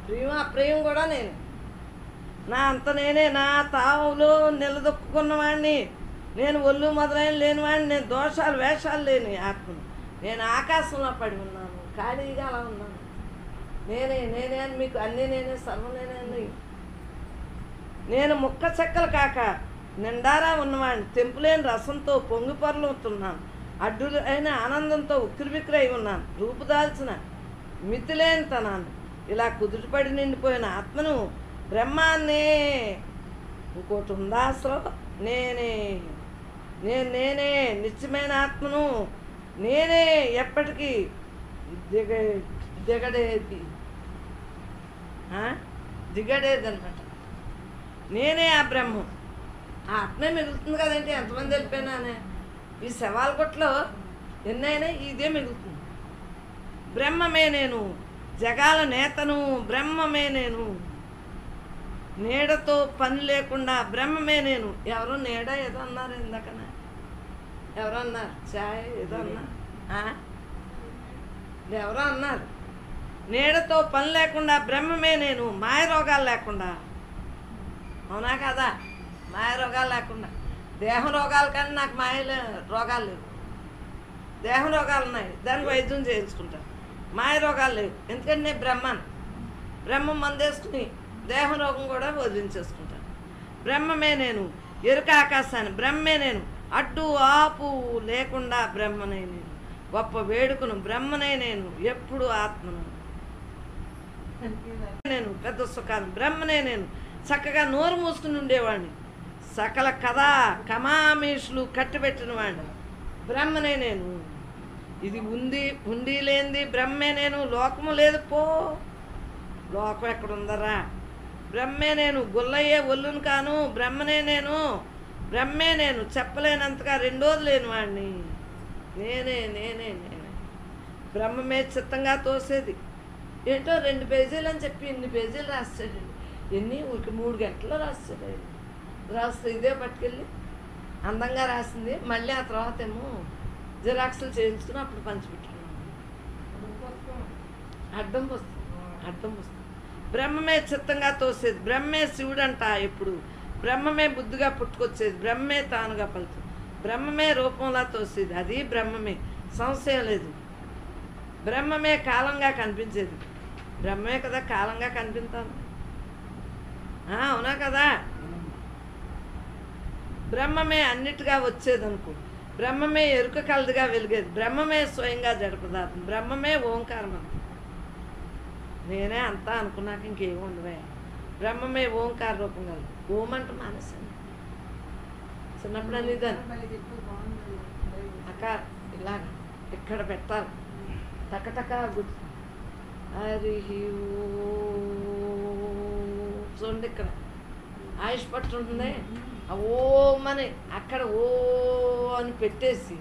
Speaker 1: ప్రియం అప్రియం కూడా నేనే, నా అంత నేనే, నా తావులో నిలదొక్కున్నవాడిని, నేను ఒళ్ళు మొదలైన లేనివాడిని, నేను దోషాలు వేషాలు లేని ఆత్మను, నేను ఆకాశంలో పడి ఉన్నాను, ఖాళీగా అలా ఉన్నాను, నేనే అని మీకు అన్నీ నేనే, సర్వం నేనే అని. నేను ముక్క చెక్కలు కాక నిండారా ఉన్నవాడిని, తెంపులేని రసంతో పొంగి పొరలుతున్నాను, అడ్డులు అయిన ఆనందంతో ఉక్కిరిబిక్కిరై ఉన్నాను, రూపుదాల్చిన మితిలేని తనాన్ని, ఇలా కుదుటిపడి నిండిపోయిన ఆత్మను, బ్రహ్మాన్నే. ఇంకోటి ఉందా అసలు? నేనే నిత్యమైన ఆత్మను, నేనే ఎప్పటికీ దిగడేది అనమాట. నేనే ఆ బ్రహ్మం, ఆ ఆత్మే మిగులుతుంది కదంటే ఎంతమంది వెళ్ళిపోయినానే, ఈ శవాల కొట్లో ఎన్నైనా ఇదే మిగులుతుంది. బ్రహ్మమే నేను, జగాల నేతను, బ్రహ్మమే నేను, నీడతో పని లేకుండా బ్రహ్మమే నేను. ఎవరో నీడ ఏదో అన్నారు ఇందాకనా, ఎవరో అన్నారు ఛాయ్ ఏదో అన్నారు, ఎవరో అన్నారు నీడతో పని లేకుండా బ్రహ్మమే నేను, మాయ రోగాలు లేకుండా. అవునా కదా? మాయ రోగాలు లేకుండా, దేహం రోగాలు కానీ నాకు మాయ రోగాలు లేవు. దేహం రోగాలు ఉన్నాయి, దానికి వైద్యం చేయించుకుంటాను. మాయ రోగాలు లేవు, ఎందుకంటే నేను బ్రహ్మం మందేసుకుని దేహం రోగం కూడా వదిలించేసుకుంటాను. బ్రహ్మమే నేను, ఎరుక ఆకాశాన్ని, బ్రహ్మే నేను, అడ్డు ఆపు లేకుండా బ్రహ్మనే నేను, గొప్ప వేడుకను బ్రహ్మనే నేను, ఎప్పుడు ఆత్మను నేను, పెద్ద సుఖాన్ని బ్రహ్మనే నేను, చక్కగా నోరు మూసుకుని ఉండేవాడిని, సకల కథా కమామీషులు కట్టిపెట్టిన వాడిని బ్రహ్మనే నేను. ఇది ఉండి లేనిది బ్రహ్మే నేను, లోకము లేదు పో, లోకం ఎక్కడుందరా, బ్రహ్మే నేను, గుల్లయ్యే ఒళ్ళును కాను, బ్రహ్మనే నేను, బ్రహ్మే నేను, చెప్పలేనంతగా రెండోది లేని వాడిని, నేనే బ్రహ్మమే చిత్తంగా తోసేది. ఏంటో 2 పేజీలు అని చెప్పి ఇన్ని పేజీలు రాస్తాడు, ఎన్ని 3 గంటల్లో రాస్తాడు. రాస్తే ఇదే పట్టుకెళ్ళి అందంగా రాసింది, మళ్ళీ ఆ తర్వాత ఏమో జిరాక్సులు చేయించుకుని అప్పుడు పంచిపెట్టుకున్నాను. అడ్డం పుస్తకం. బ్రహ్మమే చిత్తంగా తోసేది, బ్రహ్మే శివుడంట ఎప్పుడు, బ్రహ్మమే బుద్ధిగా పుట్టుకొచ్చేది, బ్రహ్మే తానుగా పలుచు, బ్రహ్మమే రూపంలా తోసేది, అది బ్రహ్మమే, సంశయం లేదు. బ్రహ్మమే కాలంగా కనిపించేది, బ్రహ్మే కదా కాలంగా కనిపిస్తాను, అవునా కదా? బ్రహ్మమే అన్నిటిగా వచ్చేదనుకో, బ్రహ్మమే ఎరుక కలదిగా వెలిగేది, బ్రహ్మమే స్వయంగా జడ పదార్థం, బ్రహ్మమే ఓంకారం అంత. నేనే అంతా అనుకున్నాక ఇంకేమి ఉండవే, బ్రహ్మమే ఓంకార రూపం కలదు. ఓం అంట మానేసాను చిన్నప్పుడు అనేదాన్ని, అక్క ఇలాగ ఇక్కడ పెట్టాలి, టకటక గుర్తు, హరి చూడండి ఇక్కడ ఆయుష్ పట్టు ఉంటుంది, ఓమని అక్కడ ఓ అని పెట్టేసి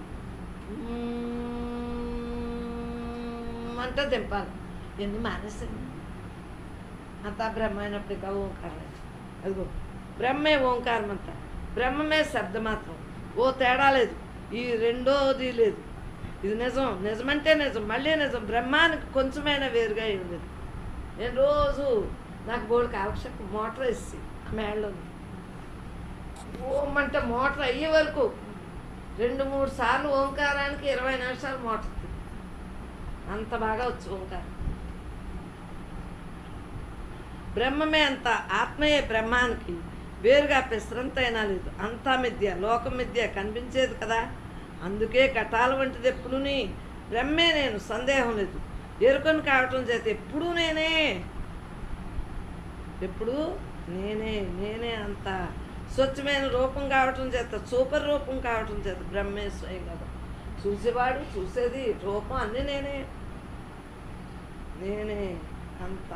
Speaker 1: అంతా దింపాలి. ఎన్ని మానేసింది అంతా బ్రహ్మ అయినప్పుడు ఇక ఓంకారం, అదిగో బ్రహ్మే ఓంకారం అంతా, బ్రహ్మమే శబ్దమాత్రం, ఓ తేడా లేదు, ఈ రెండోది లేదు. ఇది నిజమంటే నిజం, మళ్ళీ నిజం, బ్రహ్మానికి కొంచెమైనా వేరుగా ఏం లేదు. నేను రోజు నాకు బోర్డు కాలక్షకు మోటార్ వేసి మేడలో ఓమంటే మోటార్ అయ్యే వరకు 2-3 సార్లు ఓంకారానికి 20 నిమిషాలు మోటుంది. అంత బాగా వచ్చు ఓంకారం. బ్రహ్మమే అంత, ఆత్మయే బ్రహ్మానికి వేరుగా పిసరంతైనా లేదు. అంతా మిథ్య, లోకం మిథ్య, కనిపించేది కదా. అందుకే ఘటాల వంటిది ఎప్పుడుని బ్రహ్మే నేను, సందేహం లేదు. ఎరుకను కావటం చేత ఎప్పుడూ నేనే, ఎప్పుడూ నేనే అంత స్వచ్ఛమైన రూపం కావటం చేత, సూపర్ రూపం కావటం చేత బ్రహ్మే స్వయం కదా. చూసేవాడు, చూసేది, రూపం అన్నీ నేనే అంత.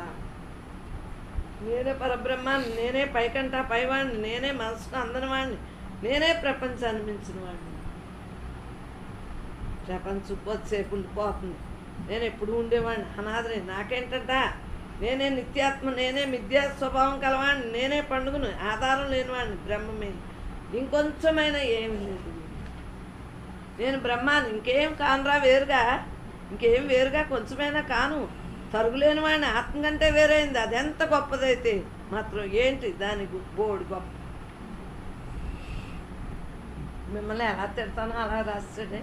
Speaker 1: నేనే పరబ్రహ్మాన్ని, నేనే పైకంటా పైవాడిని, నేనే మనసుకు అందనివాడిని, నేనే ప్రపంచాన్ని మించిన వాడిని. ప్రపంచం కొద్దిసేపు ఉండిపోతుంది, నేను ఎప్పుడు ఉండేవాడిని, అనాథని. నాకేంటంట, నేనే నిత్యాత్మ, నేనే మిథ్యా స్వభావం కలవాడిని, నేనే పండుగను, ఆధారం లేనివాడిని. బ్రహ్మమే, ఇంకొంచెమైనా ఏమి లేదు. నేను బ్రహ్మాన్ని, ఇంకేం కానురా వేరుగా, ఇంకేం వేరుగా కొంచెమైనా కాను. తరుగులేని వాడిని, ఆత్మ కంటే వేరైంది. అది ఎంత గొప్పదైతే మాత్రం ఏంటి దానికి బోర్డు గొప్ప. మిమ్మల్ని ఎలా తిడతానో అలా రాస్తాడే,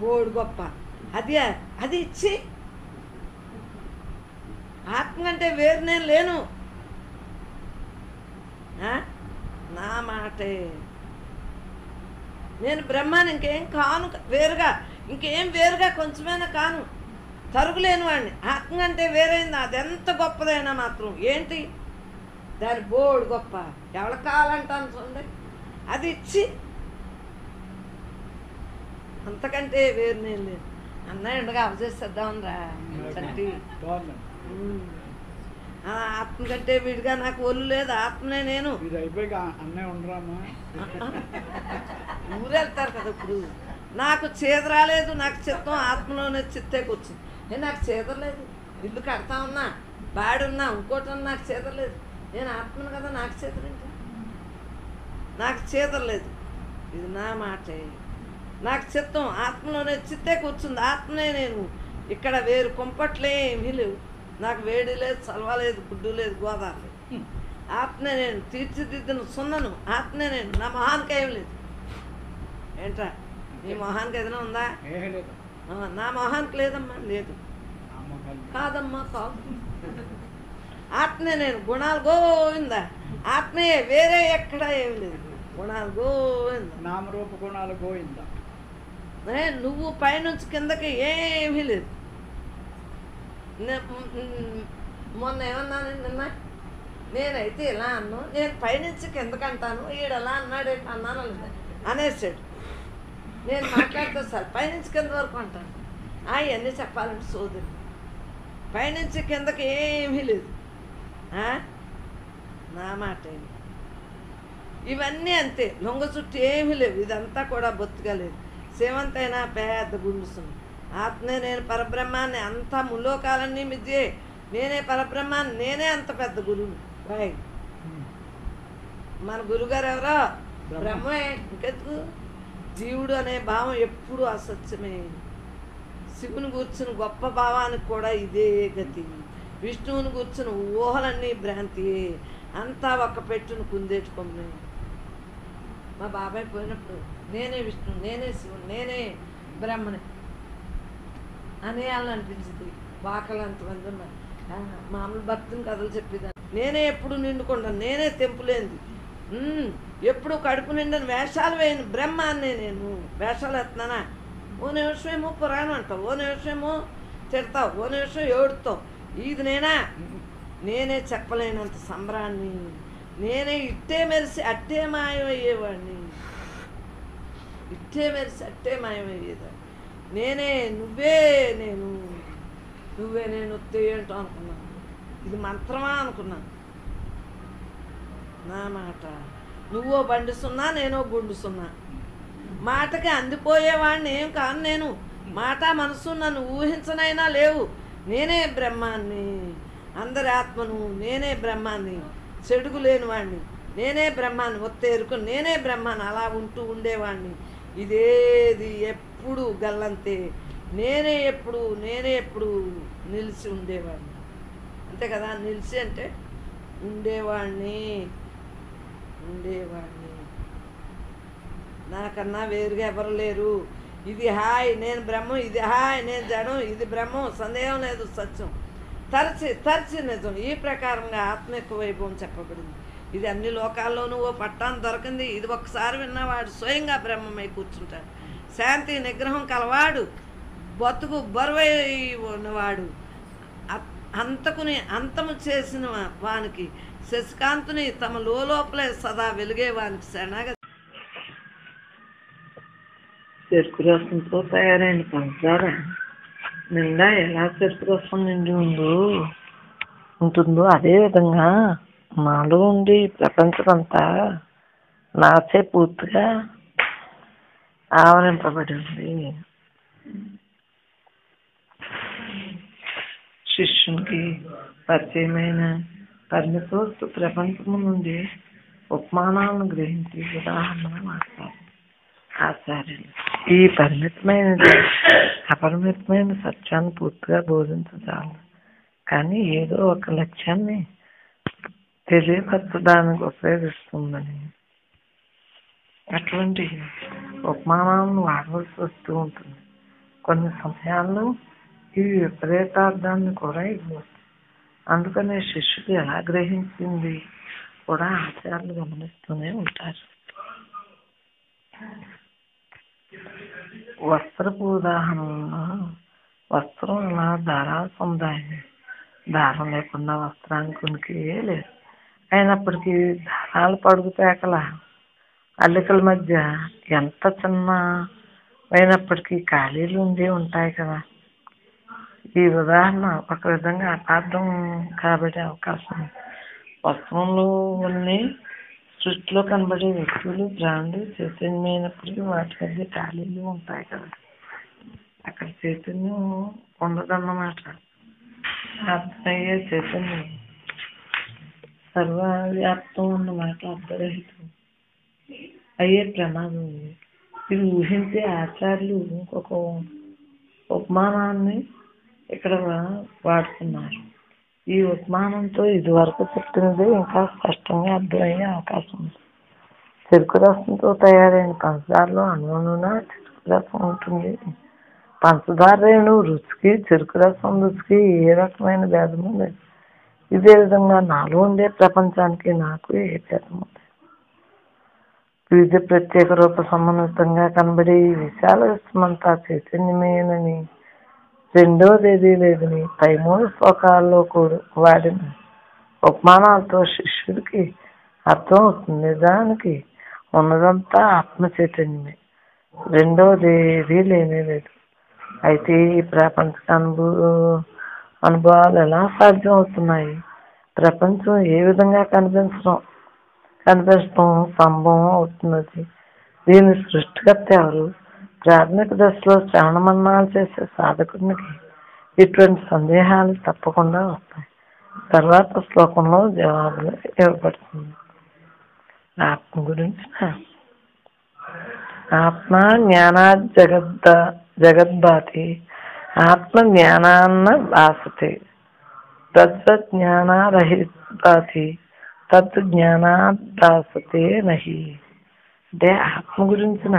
Speaker 1: బోర్డు గొప్ప. అది ఇచ్చి ఆత్మ కంటే వేరు నేను లేను. నా మాటే, నేను బ్రహ్మాన్ని, ఇంకేం కాను వేరుగా, ఇంకేం వేరుగా కొంచెమైనా కాను. తరుగులేని వాడిని, ఆత్మ అంటే వేరైంది. అదెంత గొప్పదైనా మాత్రం ఏంటి దాని బోర్డు గొప్ప. ఎవరి కావాలంటాను చూడండి, అది ఇచ్చి అంతకంటే వేరు నేను లేదు. అన్నయ్య ఉండగా అవచేసేద్దామని రా చంటి. ఆత్మ కంటే వీడిగా నాకు ఒళ్ళు లేదు, ఆత్మనే నేను. ఊరెళ్తారు కదా ఇప్పుడు. నాకు చేద రాలేదు, నాకు చిత్తం ఆత్మలోనే చిత్తే కూర్చుంది. నాకు చేదలేదు, ఇల్లు కడతా ఉన్నా, బాడున్నా, ఇంకోటి ఉన్నా, నాకు చేదలేదు. నేను ఆత్మను కదా, నాకు చేదలేంటి? నాకు చేదలేదు. ఇది నా మాటే. నాకు చిత్తం ఆత్మలోనే చిత్తే కూర్చుంది, ఆత్మనే నేను. ఇక్కడ వేరు కుంపట్లేమీ లేవు. నాకు వేడి లేదు, చలవ లేదు, గుడ్డు లేదు, గోదావరి లేదు. ఆత్మనే నేను. తీర్చిదిద్దిన సున్నను, ఆత్మనే నేను. నా మొహానికి ఏం లేదు. ఏంట్రా నీ మొహానికి ఏదైనా ఉందా? నా మొహానికి లేదమ్మా, లేదు. కాదమ్మా, కాదు. ఆత్మే నేను. గుణాలు గోవిందా, ఆత్మయే, వేరే ఎక్కడ ఏమి లేదు. గుణాలు గోవిందా,
Speaker 2: నామరూప గుణాలు గోవిందా.
Speaker 1: నువ్వు పైనుంచి కిందకి ఏమీ లేదు. మొన్న ఏమన్నాను నిన్న, నేనైతే ఇలా అన్నాను, నేను పైనుంచి కిందకంటాను, ఈడలా అన్నాడు అన్నాను అనేసాడు. నేను మాట్లాడితే సార్ పైనుంచి కింద వరకు అంటాను. అవన్నీ చెప్పాలంటే సోదరు, పైనుంచి కిందకి ఏమీ లేదు. నా మాట ఇవన్నీ అంతే. లొంగ చుట్టూ ఏమీ లేవు. ఇదంతా కూడా బొత్తుగా లేదు. సేవంతైనా పెద్ద గుండుస్తుంది. ఆత్మే నేను, పరబ్రహ్మాన్ని. అంతా ముల్లోకాలన్నీ మిద్యే, నేనే పరబ్రహ్మాన్ని, నేనే అంత పెద్ద గురువుని. బాయ్. మన గురుగారు ఎవరో బ్రహ్మే. ఇంకెందుకు? జీవుడు అనే భావం ఎప్పుడూ అసత్యమే. శివుని కూర్చుని గొప్ప భావానికి కూడా ఇదే గతి. విష్ణువుని కూర్చుని ఊహలన్నీ భ్రాంతియే. అంతా ఒక పెట్టును కుందేట్టుకోమే. మా బాబాయ్ పోయినప్పుడు నేనే విష్ణువు, నేనే శివుని, నేనే బ్రహ్మని అనేయాలని అనిపించింది. వాకలు అంతమంది ఉన్నారు. మామూలు భక్తుని కథలు చెప్పేదాన్ని. నేనే ఎప్పుడు నిండుకుంటాను, నేనే తెంపులేంది. ఎప్పుడు కడుపు నిండని వేషాలు వేయను బ్రహ్మాన్నే నేను. వేషాలు ఎత్తున్నానా? ఓ నిమిషమేమో పురాణం అంటావు, ఓ నిమిషమేమో తిడతావు, ఓ నిమిషం ఏడుతావు. ఇది నేనే చెప్పలేనంత సంబరాన్ని. నేనే ఇట్టే మెరిసి అట్టే మాయమయ్యేవాడిని. ఇట్టే మెరిసి అట్టే మాయమయ్యేదాన్ని. నేనే, నువ్వే నేను, నువ్వే నేను. వస్తే ఏంటో అనుకున్నాను. ఇది మంత్రమా అనుకున్నాను. నా మాట. నువ్వో బండి సున్నా, నేనో గుండు సున్నా. మాటకి అందిపోయేవాడిని ఏం కాను నేను. మాట మనసు నన్ను ఊహించనైనా లేవు. నేనే బ్రహ్మాన్ని, అందరి ఆత్మను. నేనే బ్రహ్మాన్ని, చెడుగు లేనివాడిని. నేనే బ్రహ్మాన్ని, ఒత్తేరుకుని నేనే బ్రహ్మాన్ని. అలా ఉంటూ ఉండేవాడిని. ఇదేది ఎప్పుడు గల్లంతే. నేనే ఎప్పుడు నిలిచి ఉండేవాడిని. అంతే కదా, నిలిచి అంటే ఉండేవాడిని.
Speaker 2: నాకన్నా వేరుగా ఎవరు లేరు, ఇది హాయ్ నేను బ్రహ్మం, ఇది హాయ్ నేను జడం, ఇది బ్రహ్మం, సందేహం లేదు, సత్యం తరచి నిజం. ఈ ప్రకారంగా ఆత్మిక వైభవం చెప్పబడింది. ఇది అన్ని లోకాల్లోనూ ఓ పట్టాన్ని దొరికింది. ఇది ఒక్కసారి విన్నవాడు స్వయంగా బ్రహ్మమై కూర్చుంటాడు. శాంతి నిగ్రహం కలవాడు, బతుకు బరువై ఉన్నవాడు, అంతకుని అంతము చేసిన వానికి, శశికాంతుని తమ లోపలే సదా వెలిగే వానికి శరణాగతి.
Speaker 1: చెరుకు రసంతో తయారైన పంచదార నిండా ఎలా చెరుకు రసం నిండి ఉంటుందో అదేవిధంగా నాలో ఉండి ప్రపంచమంతా నాచే పూర్తిగా ఆవరింపబడి ఉంది. శిష్యునికి పరిచయమైన పరిమితోస్తు ప్రపంచము నుండి ఉపమానాలను గ్రహించి ఉదాహరణగా మాట్లాడారు ఆచార్యులు. ఈ పరిమితమైనది అపరిమితమైన సత్యాన్ని పూర్తిగా బోధించజాలి, కానీ ఏదో ఒక లక్ష్యాన్ని తెలియపరచడానికి ఉపయోగిస్తుందని అటువంటి ఉపమానాలను వాడవలసి వస్తూ ఉంటుంది. కొన్ని సమయాల్లో ఈ విపరీతార్థాన్ని కూడా ఇవ్వచ్చు. అందుకనే శిష్యుడు ఎలా గ్రహించింది కూడా ఆచార్యులు గమనిస్తూనే ఉంటారు. వస్త్రపు ఉదాహరణలో వస్త్రం ఇలా దారాల సముదాయం, దారం లేకుండా వస్త్రానికి ఉనికియే లేదు. అయినప్పటికీ దారాలు పడుగు పేకల అల్లికల మధ్య ఎంత చిన్న అయినప్పటికీ ఖాళీలు ఉండి ఉంటాయి కదా. ఈ ఉదాహరణ ఒక విధంగా అపార్థం కాబడే అవకాశం. వస్త్రంలో ఉన్న సృష్టిలో కనబడే వ్యక్తులు బ్రాండ్ చైతన్యమైనప్పటికీ వాటి మధ్య ఖాళీలు ఉంటాయి కదా. అక్కడ చైతన్యం ఉండదన్నమాట. అర్థమయ్యే చైతన్యం సర్వవ్యాప్తం అన్నమాట అర్థరహితం అయ్యే ప్రమాదం ఉంది. ఇది ఊహించే ఆచార్యులు ఇంకొక ఉపమానాన్ని ఇక్కడ వాడుతున్నారు. ఈ ఉపమానంతో ఇదివరకు చెప్పినది ఇంకా స్పష్టంగా అర్థమయ్యే అవకాశం ఉంది. చెరుకు రసంతో తయారైన పంచదారలో అణువున చెరుకు రసం ఉంటుంది. పంచదార రేణువు రుచికి చెరుకు రసం రుచికి ఏ రకమైన భేదము లేదు. ఇదే విధంగా నాలో ఉండే ప్రపంచానికి నాకు ఏ భేదము లేదు. వివిధ ప్రత్యేక రూప సమన్వితంగా కనబడే ఈ విశాల విశ్వమంతా చైతన్యమేనని, రెండోదేదీ లేదని పై 3 శ్లోకాల్లో వాడిన ఉపమానాలతో శిష్యుడికి అర్థం అవుతుంది. నిజానికి ఉన్నదంతా ఆత్మ చైతన్యమే, రెండోదేదీ లేనేలేదు. అయితే ఈ ప్రాపంచిక అనుభవాలు ఎలా సాధ్యం అవుతున్నాయి? ప్రపంచం ఏ విధంగా కనిపించడం సంభవం అవుతున్నది? దీని సృష్టికర్త ఎవరు? ప్రాథమిక దశలో శ్రవణ మరణాలు చేసే సాధకునికి ఇటువంటి సందేహాలు తప్పకుండా వస్తాయి. తర్వాత శ్లోకంలో జవాబులు ఇవ్వబడుతుంది. ఆత్మ గురించి ఆత్మ జ్ఞానా జగద్భాతి, ఆత్మ జ్ఞానాన్న భాసతే, తద్జ్ఞానారహితాతి, తత్ జ్ఞానాద్భాసతే నహి. అంటే ఆత్మ గురించిన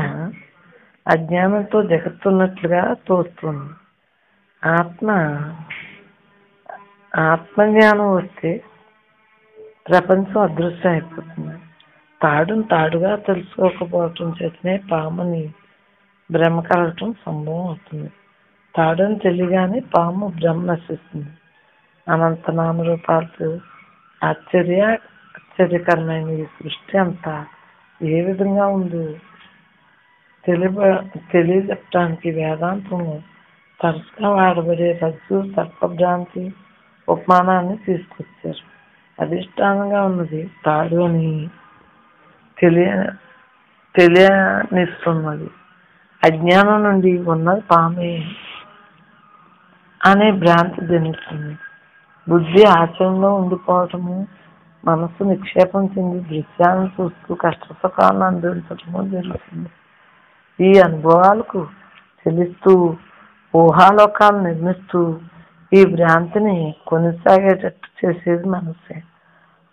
Speaker 1: అజ్ఞానంతో జగత్తున్నట్లుగా తోస్తుంది. ఆత్మజ్ఞానం వస్తే ప్రపంచం అదృశ్యం అయిపోతుంది. తాడును తాడుగా తెలుసుకోకపోవటం చేతనే పాముని భ్రమ కలగటం సంభవం అవుతుంది. తాడును తెలియగానే పాము భ్రమ నశిస్తుంది. అనంత నామరూపాలతో ఆశ్చర్యకరమైన ఈ సృష్టి అంతా ఏ విధంగా ఉందో తెలియజెప్పడానికి వేదాంతంలో తరచుగా వాడబడే రజ్జు సర్పభ్రాంతి ఉపమానాన్ని తీసుకొచ్చారు. అధిష్టానంగా ఉన్నది తాడు అని తెలియనిస్తున్నది. అజ్ఞానం నుండి ఉన్నది పామే అనే భ్రాంతి జనిస్తుంది. బుద్ధి ఆచరణలో ఉండిపోవటము, మనస్సు నిక్షేపం చెంది దృశ్యాలను చూస్తూ కష్టసుఖాలను అనుభవించటము జరుగుతుంది. ఈ అనుభవాలకు చెలిస్తూ ఊహాలోకాలు నిర్మిస్తూ ఈ భ్రాంతిని కొనసాగేటట్టు చేసేది మనస్సే.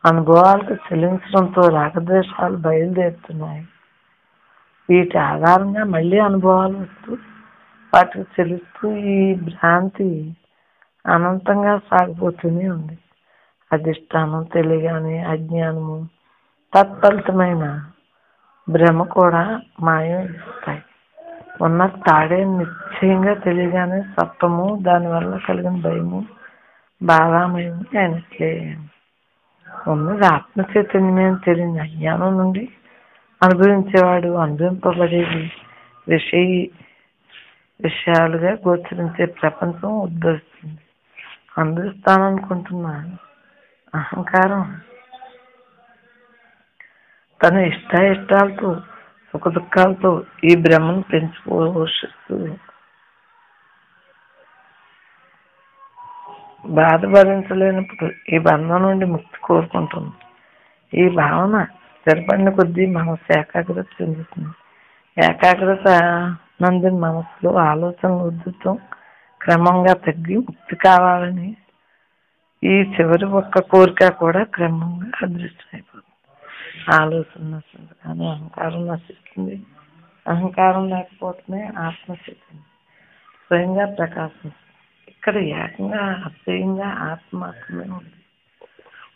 Speaker 1: అనుభవాలకు చెల్లించడంతో రాగద్వేషాలు బయలుదేరుతున్నాయి. వీటి ఆధారంగా మళ్ళీ అనుభవాలు వస్తూ వాటికి తెలుస్తూ ఈ భ్రాంతి అనంతంగా సాగిపోతూనే ఉంది. అధిష్టానం, తెలియగానే అజ్ఞానము, తత్ఫలితమైన భ్రమ కూడా మాయమిస్తాయి. ఉన్న తాడే నిశ్చయంగా తెలియగానే సత్వము, దానివల్ల కలిగిన భయము బాధామయం అయినట్లే. ఉన్నది ఆత్మ చైతన్యమే అని తెలియని అజ్ఞానం నుండి అనుభవించేవాడు అనుభవింపబడేది విషయాలుగా గోచరించే ప్రపంచం ఉద్భవిస్తుంది. అనుభవిస్తాననుకుంటున్న అహంకారం తన ఇష్టాలతో సుఖ దుఃఖాలతో ఈ భ్రమను పెంచి పోషిస్తూ బాధ భరించలేనప్పుడు ఈ బంధం నుండి ముక్తి కోరుకుంటుంది. ఈ భావన స్థిరపడిన కొద్దీ మనసు ఏకాగ్రత చెందుతుంది. ఏకాగ్రత నందిన మనసులో ఆలోచనలు ఉద్ధృతం క్రమంగా తగ్గి ముక్తి కావాలని ఈ చివరి ఒక్క కోరిక కూడా క్రమంగా అదృష్టమైపోతుంది. ఆలోచన నశిస్తుంది, కానీ అహంకారం నశిస్తుంది. అహంకారం లేకపోతేనే ఆత్మ చైతన్యం స్వయంగా ప్రకాశిస్తుంది. ఇక్కడ ఏకంగా అస్వయంగా ఆత్మ మాత్రమే ఉంది.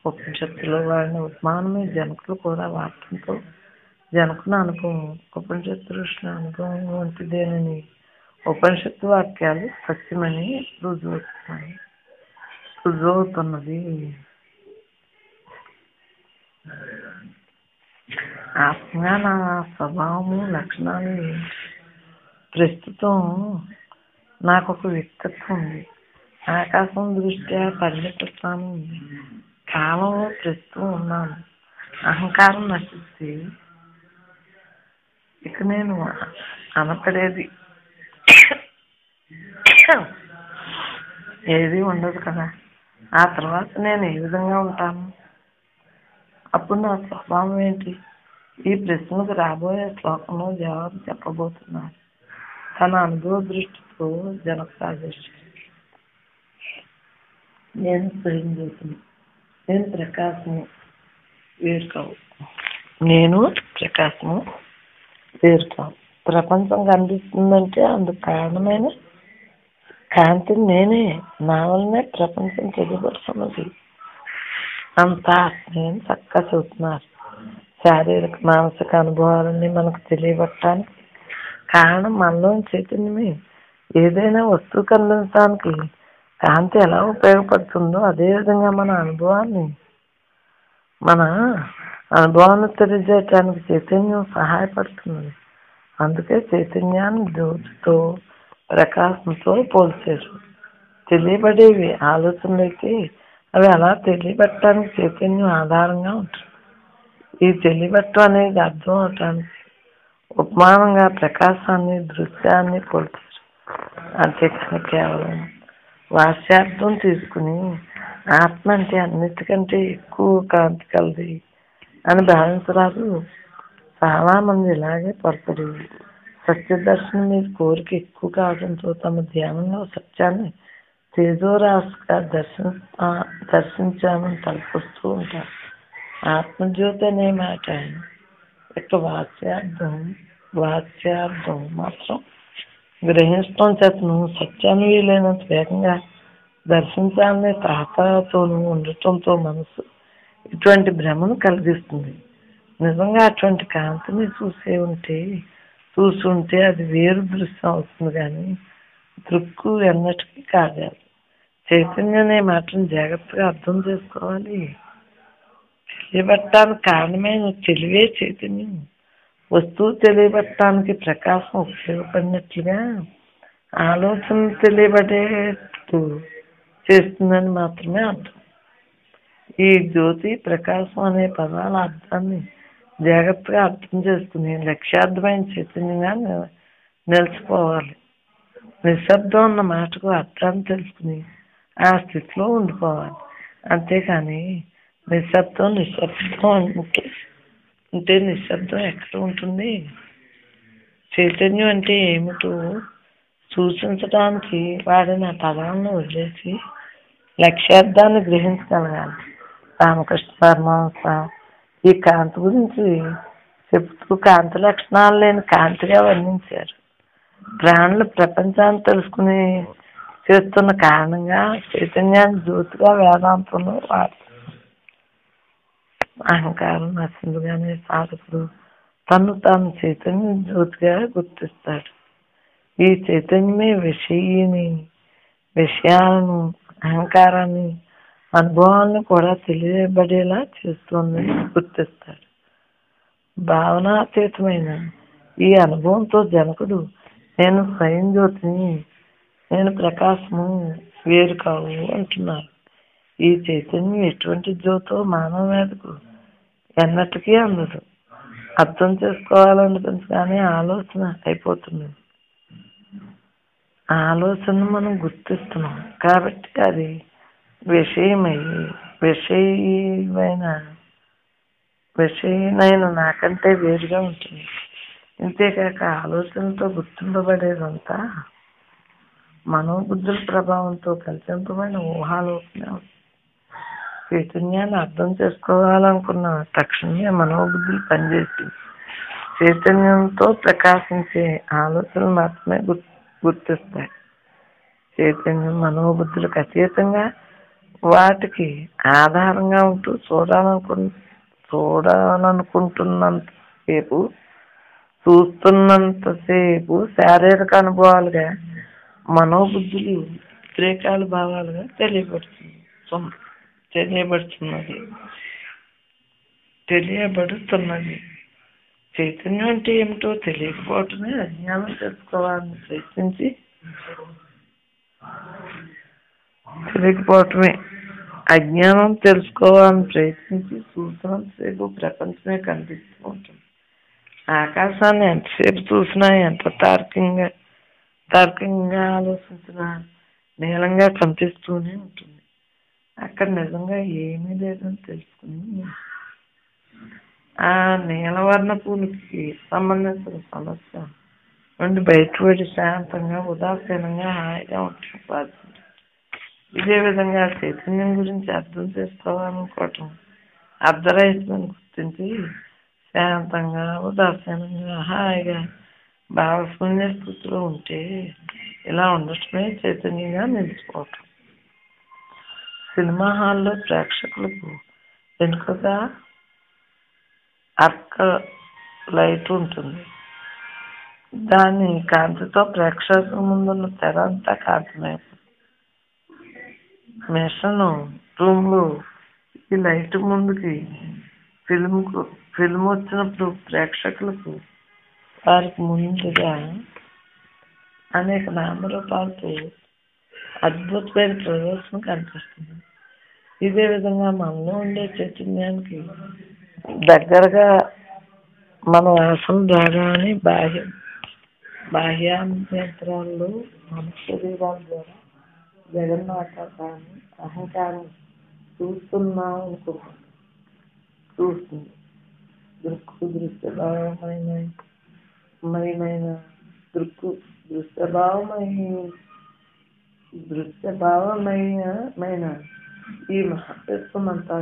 Speaker 1: ఉపనిషత్తులో వాడిన ఉపమానమే జనకులు కూడా వాక్యంతో జనకుని అనుభవం ఉపనిషత్తు ఋషుల అనుభవం వంటిదేనని ఉపనిషత్తు వాక్యాలు సత్యమని రుజువుతున్నది. ఆత్మగా నా స్వభావము లక్షణాలు ప్రస్తుతం నాకు ఒక వ్యక్తిత్వం ఉంది. ఆకాశం దృష్ట్యా పరిమిత స్థానం ఉంది. కాలంలో ప్రస్తుతం ఉన్నాను. అహంకారం నశిస్తే ఇక నేను అనపడేది ఏది ఉండదు కదా. ఆ తర్వాత నేను ఏ విధంగా ఉంటాను? అప్పుడు నా స్వభావం ఏంటి? ఈ ప్రశ్నకు రాబోయే శ్లోకంలో జవాబు చెప్పబోతున్నారు తన అనుభవ దృష్టితో జనక రాజేశ్వరి. నేను స్వయం జ్యోతిని, నేను ప్రకాశము వేరుకావు. నేను ప్రకాశము వేరుకావు. ప్రపంచం కనిపిస్తుందంటే అందుకు కారణమైన కాంతిని నేనే. నా వల్లనే ప్రపంచం తెలియబడుతున్నది. అంతా నేను చక్కగా చెబుతున్నారు. శారీరక మానసిక అనుభవాలన్నీ మనకు తెలియబట్టడానికి కారణం మనలోని చైతన్యమే. ఏదైనా వస్తువు కనిపించడానికి కాంతి ఎలా ఉపయోగపడుతుందో అదేవిధంగా మన అనుభవాన్ని తెలియజేయటానికి చైతన్యం సహాయపడుతున్నది. అందుకే చైతన్యాన్ని జ్యోతితో ప్రకాశంతో పోల్చారు. తెలియబడేవి ఆలోచనలైతే అవి అలా తెలియబట్టడానికి చైతన్యం ఆధారంగా ఉంటుంది. ఈ తెలియబట్టం అనేది అర్థం అవటానికి ఉపమానంగా ప్రకాశాన్ని దృశ్యాన్ని పోల్చారు. అంతేకాని కేవలం వాస్యార్థం తీసుకుని ఆత్మ అంటే అన్నిటికంటే ఎక్కువ కాంతి కలది అని భావించరాదు. చాలా మంది ఇలాగే పొరపడి సత్యదర్శనం మీద కోరిక ఎక్కువ కావడంతో తమ ధ్యానంలో సత్యాన్ని తేజోరాశిగా దర్శించామని తలపొస్తూ ఉంటారు. ఆత్మజ్యోతి అనే మాట యొక్క వాచ్యార్థం మాత్రం గ్రహించడం చేతను సత్యాన్ని వీలైనంత వేగంగా దర్శించాలనే తాహతతోనూ ఉండటంతో మనసు ఇటువంటి భ్రమను కలిగిస్తుంది. నిజంగా అటువంటి కాంతిని చూస్తుంటే అది వేరు దృశ్యం అవుతుంది, కానీ దృక్కు ఎన్నటికీ కాగలదు. చైతన్యం అనే మాటను జాగ్రత్తగా అర్థం చేసుకోవాలి. తెలియబట్టడానికి కారణమైన తెలివే చైతన్యం. వస్తువు తెలియబట్టడానికి ప్రకాశం ఉపయోగపడినట్లుగా ఆలోచన తెలియబడేట్టు చేస్తుందని మాత్రమే అర్థం. ఈ జ్యోతి ప్రకాశం అనే పదాల అర్థాన్ని జాగ్రత్తగా అర్థం చేసుకుని లక్ష్యార్థమైన చైతన్యంగా నిలిచిపోవాలి. నిశ్శబ్దం అన్న మాటకు అర్థాన్ని తెలుసుకుని ఆ స్థితిలో ఉండిపోవాలి. అంతేకాని నిశ్శబ్దం అంటే నిశ్శబ్దం ఎక్కడ ఉంటుంది? చైతన్యం అంటే ఏమిటో సూచించడానికి వాడిన పదాలను వదిలేసి లక్ష్యార్థాన్ని గ్రహించగలగాలి. రామకృష్ణ పరమహంస ఈ కాంతి గురించి చెప్తూ కాంతి లక్షణాలు లేని కాంతిగా వర్ణించారు. ప్రాణులు ప్రపంచాన్ని తెలుసుకుని చేస్తున్న కారణంగా చైతన్యాన్ని జ్యోతిగా వేదాంతంలో వాడతారు. అహంకారం నశించగానే సాధకుడు తను తాను చైతన్య జ్యోతిగా గుర్తిస్తాడు. ఈ చైతన్యమే విషయాలను, అహంకారాన్ని, అనుభవాలను కూడా తెలియబడేలా చేస్తుందని గుర్తిస్తాడు. భావనాతీతమైన ఈ అనుభవంతో జనకుడు నేను స్వయం జ్యోతిని, నేను ప్రకాశము, వేరు కావు అంటున్నారు. ఈ చైతన్యం ఎటువంటి జ్యోతో మానవ మీదకు ఎన్నటికీ అందదు. అర్థం చేసుకోవాలనిపించగానే ఆలోచన అయిపోతుంది. ఆలోచన మనం గుర్తిస్తున్నాం కాబట్టి అది విషయమైన నాకంటే వేరుగా ఉంటుంది. ఇంతేకాక ఆలోచనతో గుర్తింపబడేదంతా మనోబుద్ధుల ప్రభావంతో కల్పింపబడిన ఊహాలోచన. చైతన్యాన్ని అర్థం చేసుకోవాలనుకున్న తక్షణమే మనోబుద్ధులు పనిచేసి చైతన్యంతో ప్రకాశించే ఆలోచనలు మాత్రమే గుర్తిస్తాయి. చైతన్యం మనోబుద్ధులకు అతీతంగా వాటికి ఆధారంగా ఉంటూ చూస్తున్నంతసేపు శారీరక అనుభవాలుగా, మనోబుద్ధులు ఉద్రేకాల భావాలుగా తెలియబడుతున్నది. చైతన్యం అంటే ఏమిటో తెలియకపోవటమే అజ్ఞానం తెలుసుకోవాలని ప్రయత్నించి చూసినంతసేపు ప్రపంచమే కనిపిస్తూ ఉంటుంది. ఆకాశాన్ని ఎంతసేపు చూసినా, ఎంత తార్కికంగా ఆలోచించినా నీలంగా కనిపిస్తూనే ఉంటుంది. అక్కడ నిజంగా ఏమీ లేదని తెలుసుకుని ఆ నీలవర్ణ పూనికి సంబంధించిన సమస్య నుండి బయటపడి శాంతంగా, ఉదాసీనంగా, హాయిగా ఉంటుంది. ఇదే విధంగా చైతన్యం గురించి అర్థం చేసుకోవాలనుకోవటం అర్ధరహితమని గుర్తించి శాంతంగా, ఉదాసీనంగా, హాయిగా, భావశూన్య స్థితిలో ఉంటే ఇలా ఉండటమే చైతన్యంగా నిలిచిపోవటం. సినిమా హాల్లో ప్రేక్షకులకు వెనుకగా అర్క లైట్ ఉంటుంది. దాని కాంతితో ప్రేక్షకుల ముందున్న తెర అంతా కాంతిమయం. మిషన్ రూమ్లో ఈ లైట్ ముందుకి ఫిల్మ్ వచ్చినప్పుడు ప్రేక్షకులకు వారికి ముందుగా అనేక నామరూపాలతో అద్భుతమైన ప్రదర్శన కనిపిస్తుంది. ఇదే విధంగా మనలో ఉండే చైతన్యానికి దగ్గరగా మన వాసన రాగానే బాహ్యాంతరాల్లో మన శరీరాల ద్వారా జగన్నాకారాన్ని అహంకారం చూస్తున్నాం అనుకుంటుంది. చూస్తుంది. దృశ్యభావమైన ఈ మహత్వం అంతా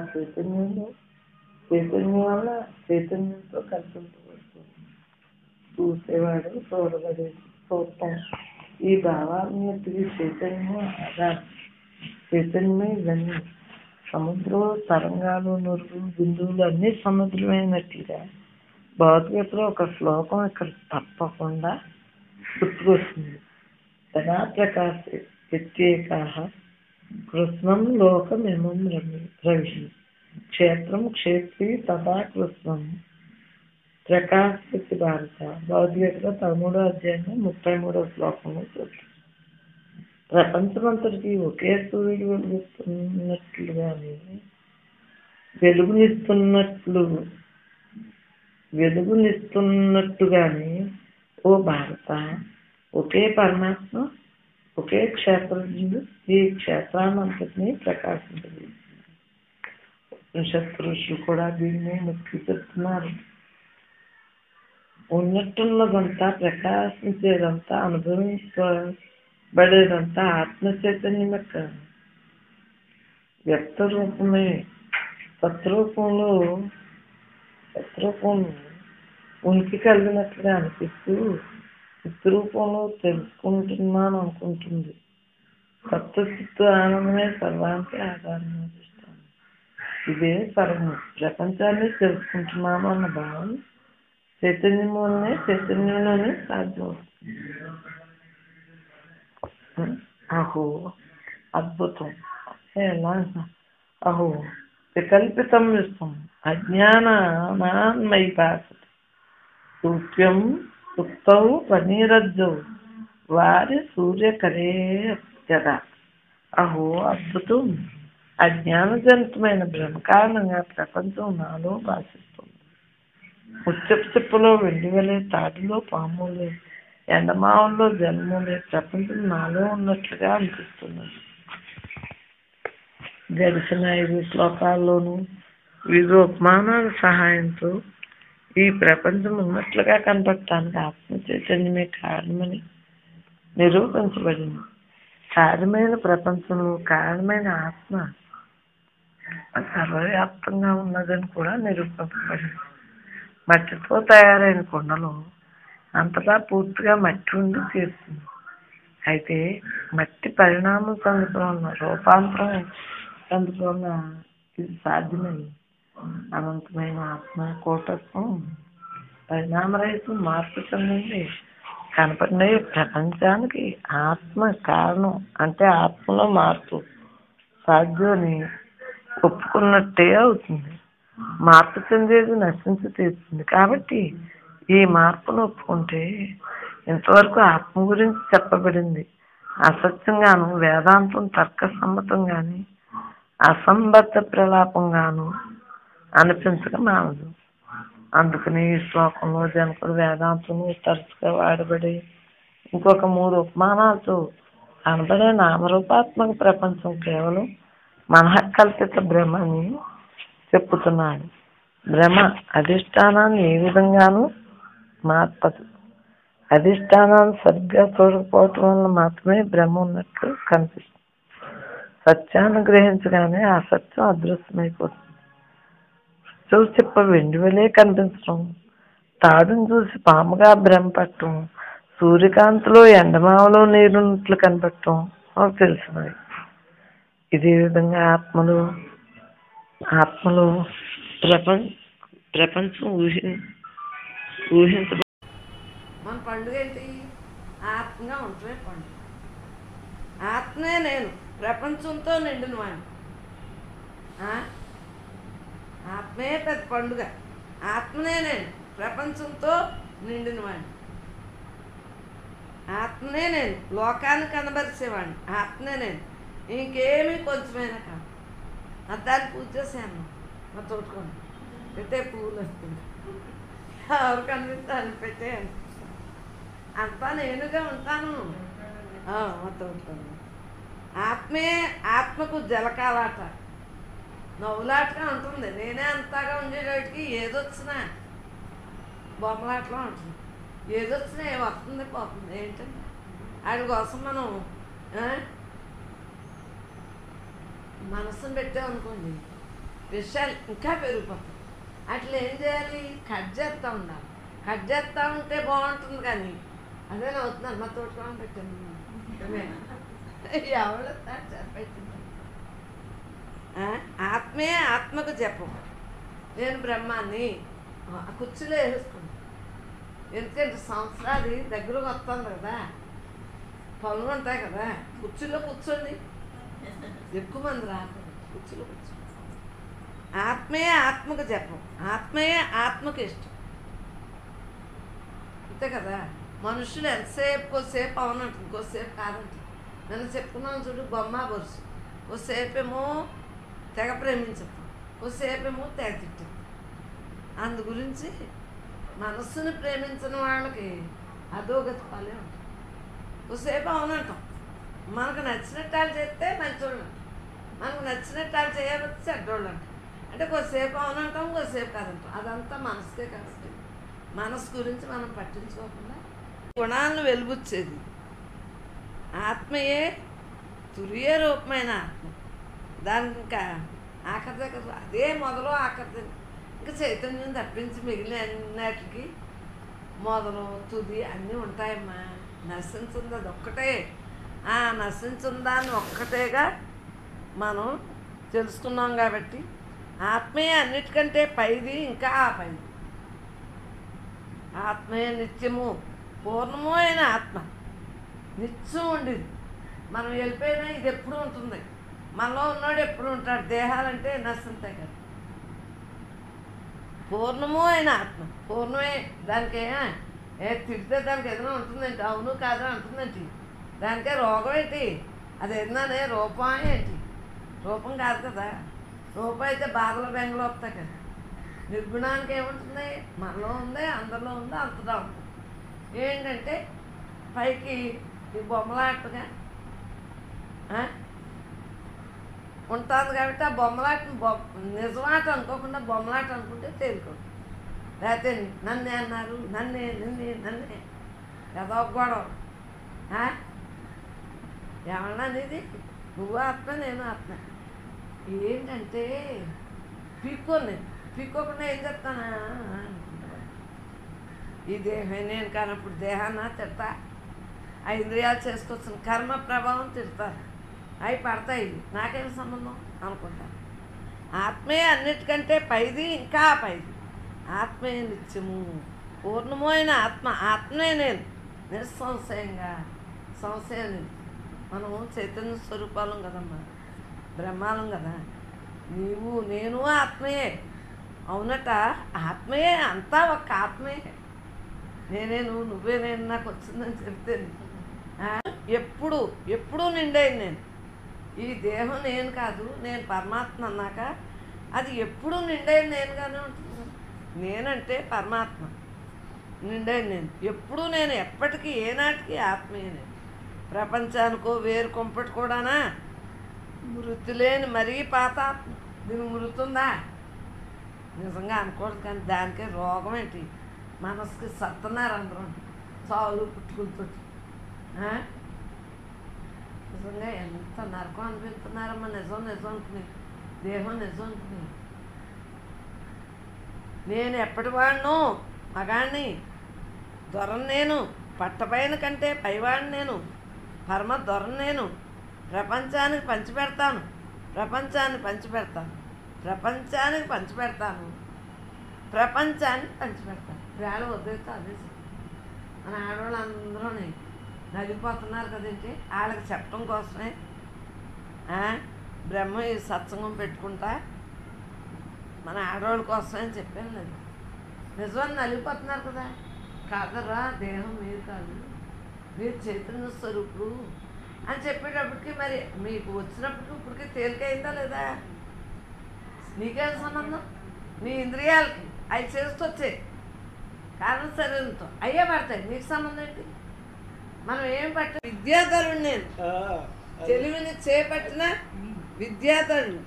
Speaker 1: చైతన్యంతో కల్పించబడుతుంది. చూసేవాడు చూడటం ఈ భావాలన్నిటికీ చైతన్యం ఆధారం. చైతన్యమే ఇవన్నీ. సముద్రం, తరంగాలు, నురుగులు, బిందువులు అన్ని సముద్రమైనట్లుగా భగవద్గీతలో ఒక శ్లోకం ఇక్కడ తప్పకుండా గుర్తుకొస్తుంది. తదా ప్రకాశ ప్రత్యేకాః కృష్ణం లోకమిమం రవి క్షేత్రం క్షేత్రీ తదా కృష్ణం ప్రకాశిత భారత. భగవద్గీతలో 13వ అధ్యాయంలో 33వ శ్లోకంలో చూస్తుంది. ప్రపంచమంతటికి ఒకే సూర్యుడు వెలుగునిస్తున్నట్టుగానే ఓ భారత, ఒకే పరమాత్మ, ఒకే క్షేత్రజ్ఞుడు ఈ క్షేత్రాన్నంతటినీ ప్రకాశించలేదు. పురుషులు కూడా దీన్ని నొక్కి చెప్తున్నారు. ఉన్నట్టున్నదంతా, ప్రకాశించేదంతా, అనుభవించబడేదంతా ఆత్మ చైతన్యం యొక్క వ్యక్త రూపమే. సత్రూపంలో ఉనికి కలిగినట్లుగా అనిపిస్తూ చిత్తు రూపంలో తెలుసుకుంటున్నాను అనుకుంటుంది. తత్వచిత్తు ఆనందమే సర్వానికి ఆధారం. ఇదే సర్వం. ప్రపంచాన్ని తెలుసుకుంటున్నాను అన్న భావం చైతన్యంలోనే సాధ్యమవుతుంది. అహో అద్భుతం. ఎలా అహో వికల్పితం విశ్వం అజ్ఞానాన్మయి భాసతి సూక్ష్యం సుప్తౌ పనీరజ్జౌ వారి సూర్యకరే యదా. అహో అద్భుతం. అజ్ఞానజనితమైన భ్రమ కారణంగా ప్రపంచం నాలో భాషిస్తుంది. ముచ్చపు చెప్పులో వెండివలే, తాటిలో పాములే, ఎండమావుల్లో జన్మలే ప్రపంచం నాలో ఉన్నట్లుగా అనిపిస్తున్నది. గడిచిన 5 శ్లోకాల్లోనూ వివిధ ఉపమానాల సహాయంతో ఈ ప్రపంచం ఉన్నట్లుగా కనపడటానికి ఆత్మ చైతన్యమే కారణమని నిరూపించబడింది. కార్యమైన ప్రపంచంలో కారణమైన ఆత్మ సర్వవ్యాప్తంగా ఉన్నదని కూడా నిరూపించబడింది. మట్టితో తయారైన కుండలో అంతటా పూర్తిగా మట్టి ఉండి తీరుతుంది. అయితే మట్టి పరిణామం చెందడం వలన, రూపాంతరం చెందడం వలన ఇది సాధ్యమై అనంతమైన ఆత్మ కూటస్థం పరిణామరహితం మార్పు చెందింది కనపడిన ప్రపంచానికి ఆత్మ కారణం. అంటే ఆత్మలో మార్పు సాధ్యమని ఒప్పుకున్నట్టే అవుతుంది. మార్పు చెందేది నశించి తీరుతుంది. కాబట్టి ఈ మార్పును ఒప్పుకుంటే ఇంతవరకు ఆత్మ గురించి చెప్పబడింది అసత్యంగాను, వేదాంతం తర్కసమ్మతంగాని, అసంబద్ధ ప్రలాపంగాను అనిపించక మానదు. అందుకని ఈ శ్లోకంలో జనకుడు వేదాంతము తరచుగా వాడబడి ఇంకొక 3 ఉపమానాలతో కనబడే నామరూపాత్మక ప్రపంచం కేవలం మనఃకల్పిత భ్రమ అని చెప్పుతున్నాడు. భ్రమ అధిష్టానాన్ని ఏ విధంగానూ మార్పదు. అధిష్టానాన్ని సరిగ్గా చూడకపోవటం వల్ల మాత్రమే భ్రమ ఉన్నట్లు కనిపిస్తుంది. సత్యాన్ని గ్రహించగానే ఆ సత్యం అదృశ్యమైపోతుంది. చెప్ప వెండి వలే కనిపించడం, తాడును చూసి పాముగా భ్రమపట్టడం, సూర్యకాంతిలో ఎండమావలో నీరున్నట్లు కనపడటం మనకు తెలిసినవి. ఇదే విధంగా ఆత్మలో ప్రపంచం ఊహించబడి
Speaker 2: మన పండుగ ఏంటి? ఆత్మగా ఉంటమే పండుగ. ఆత్మే నేను ప్రపంచంతో నిండిన వాడిని. ఆత్మే పెద్ద పండుగ. ఆత్మనే నేను ప్రపంచంతో నిండిన వాడిని. ఆత్మనే నేను లోకాన్ని కనబరిచేవాడిని. ఆత్మనే నేను, ఇంకేమీ కొంచెమైనా కాదు. అద్దాన్ని పూజ చేశాను మా తోడుకోండి పెట్టే పువ్వులు వస్తుంది. ఎవరు కనిపిస్తాను పెట్టేయండి. అంతా నేనుగా ఉంటాను. మా తోడుకోండి. ఆత్మే ఆత్మకు జలకాలాట, నవ్వులాటగా ఉంటుంది. నేనే అంతగా ఉండేటోటికి ఏదొచ్చినా బొమ్మలాటలో ఉంటుంది. ఏదొచ్చినా వస్తుంది పోతుంది. ఏంటంటే వాటి కోసం మనం మనసును పెట్టామనుకోండి విషయాలు ఇంకా పెరిగిపోతాయి. అట్లా ఏం చేయాలి? కట్ చేస్తూ ఉండాలి. కట్ చేస్తూ ఉంటే బాగుంటుంది. కానీ అదే నవ్వుతున్నాను. మా తోటలో పెట్టాను ఎవరు పెట్టింది. ఆత్మే ఆత్మకు చెప్పు నేను బ్రహ్మాన్ని కుర్చీలో వేసుకుంటాను. ఎందుకంటే సంవత్సరాది దగ్గరకు వస్తుంది కదా, పనులు ఉంటాయి కదా. కుర్చీలో కూర్చోండి, ఎక్కువ మంది రాకూడదు. కుర్చీలో కూర్చోండి. ఆత్మే ఆత్మకు చెప్పం, ఆత్మయే ఆత్మకు ఇష్టం. అంతే కదా. మనుషులు ఎంతసేపు కొద్దిసేపు అవునంటుంది, ఇంకోసేపు కాదంటుంది. నన్ను చెప్పుకున్నాను చూడు, బొమ్మ బొరుసు. కొద్దిసేపేమో తెగ ప్రేమించదు, కొద్దిసేపేమో తెగ తిట్టదు. అందు గురించి మనస్సును ప్రేమించిన వాళ్ళకి అధోగతి పాలే ఉంటుంది. కొద్దిసేపు అవునంటాం. మనకు నచ్చినట్టు వాళ్ళు చేస్తే మంచోళ్ళు అంటాం, మనకు నచ్చినట్టు వాళ్ళు చేయకపోతే చెడ్డోళ్ళు అంటాం. అంటే కొద్దిసేపు అవునంటాం, కొద్దిసేపు కాదంటాం. అదంతా మనసుకే కాబట్టి మనసు గురించి మనం పట్టించుకోకుండా గుణాలను వెలుగుచ్చేది ఆత్మయే, తురియ రూపమైన ఆత్మ. దానికి ఇంకా ఆఖరి దగ్గర అదే మొదలు ఆఖరి ఇంకా చైతన్యం తప్పించి మిగిలిన అన్నిటికి మొదలు తుది అన్నీ ఉంటాయమ్మా. నశించింది అది ఒక్కటే. ఆ నశించిందాన్ని ఒక్కటేగా మనం తెలుసుకున్నాం కాబట్టి ఆత్మీయ అన్నిటికంటే పైది, ఇంకా ఆ పైది. ఆత్మీయ నిత్యము పూర్ణము అయిన ఆత్మ నిత్యం ఉండేది. మనం వెళ్ళిపోయినా ఇది ఎప్పుడు ఉంటుంది. మనలో ఉన్నాడు ఎప్పుడు ఉంటాడు. దేహాలంటే నశింతాయి కదా. పూర్ణము అయిన ఆత్మ పూర్ణమే. దానికే తిడితే దానికి ఏదైనా ఉంటుందేంటి? అవును కాదు అంటుందేంటి? దానికే రోగం ఏంటి? అది ఏదైనా రూపం ఏంటి? రూపం కాదు కదా. రూపం అయితే బాధలు బెంగలు వస్తాయి కదా. నిర్గుణానికి ఏముంటుంది? మనలో ఉంది, అందరిలో ఉంది, అంతటా ఉంది. ఏంటంటే పైకి ఈ బొమ్మలాటగా ఉంటుంది కాబట్టి ఆ బొమ్మలాటని నిజమాట అనుకోకుండా బొమ్మలాట అనుకుంటే తేలికోండి. లేకపోతే నన్నే అన్నారు, నన్నే ఏదో గొడవ. ఏమన్నా అనేది నువ్వు ఆత్మ నేను ఆత్మ. ఏంటంటే పీక్కోకుండా ఏం చెప్తానా అనుకుంటా. ఈ దేహం నేను కానప్పుడు దేహాన్ని తిడతా. ఆ ఇంద్రియాలు చేసుకొచ్చిన కర్మ ప్రభావం తిడతారు. అవి పడతాయి. నాకేం సంబంధం అనుకుంటా. ఆత్మే అన్నిటికంటే పైది, ఇంకా పైది. ఆత్మే నిత్యము పూర్ణము అయిన ఆత్మ. ఆత్మే నేను నిస్సంశయంగా. సంశయం లేదు. మనం చైతన్య స్వరూపాలం కదమ్మా, బ్రహ్మాలం కదా. నీవు నేను ఆత్మయే. అవునట, ఆత్మయే. అంతా ఒక ఆత్మయే. నేనే నువ్వే నేను నాకు వచ్చిందని చెప్తే ఎప్పుడు నిండేది నేను. ఈ దేహం నేను కాదు, నేను పరమాత్మ అన్నాక అది ఎప్పుడు నిండేది నేనుగానే ఉంటుంది. నేనంటే పరమాత్మ, నిండేది నేను. ఎప్పుడు నేను, ఎప్పటికీ ఏనాటికి ఆత్మీయ నేను. ప్రపంచానికో వేరు కొంపటి కూడానా మృతి లేని మరీ పాత ఆత్మ. దీనికి మృతుందా? నిజంగా అనకూడదు. కానీ దానికే రోగం ఏంటి? మనసుకి సత్తన్నారు అందరూ చాలు పుట్టుకులతో. నిజంగా ఎంత నరకం అనిపిస్తున్నారమ్మా. నిజం అనుకుని, దేహం నిజం అనుకుని. నేను ఎప్పటి వాడిను? మగాడిని, దొరను నేను. పట్టపైన కంటే పైవాడిని నేను. పరమ దొరను నేను. ప్రపంచానికి పంచిపెడతాను. వేళ వద్దుతో అదేసి మన ఆడవాళ్ళు అందరూ నలిగిపోతున్నారు కదేంటి? వాళ్ళకి చెప్పడం కోసమే బ్రహ్మ ఈ సత్సంగం పెట్టుకుంటా మన ఆడవాళ్ళ కోసమే అని చెప్పాను. లేదు నిజమని నలిగిపోతున్నారు కదా. కాదరా, దేహం మీరు కాదు, మీరు చైతన్య స్వరూపుడు అని చెప్పేటప్పటికి మరి మీకు వచ్చినప్పటికి ఇప్పటికీ తేలికైందా లేదా? నీకేం సంబంధం? నీ ఇంద్రియాలకి అవి చేసుకొచ్చే కారణం శరీరంతో అయ్యే పడతాయి. నీకు సంబంధం ఏంటి? మనం ఏం పట్ట విద్యాధరుడు నేను. తెలివిని చేపట్టిన విద్యాధరుడు.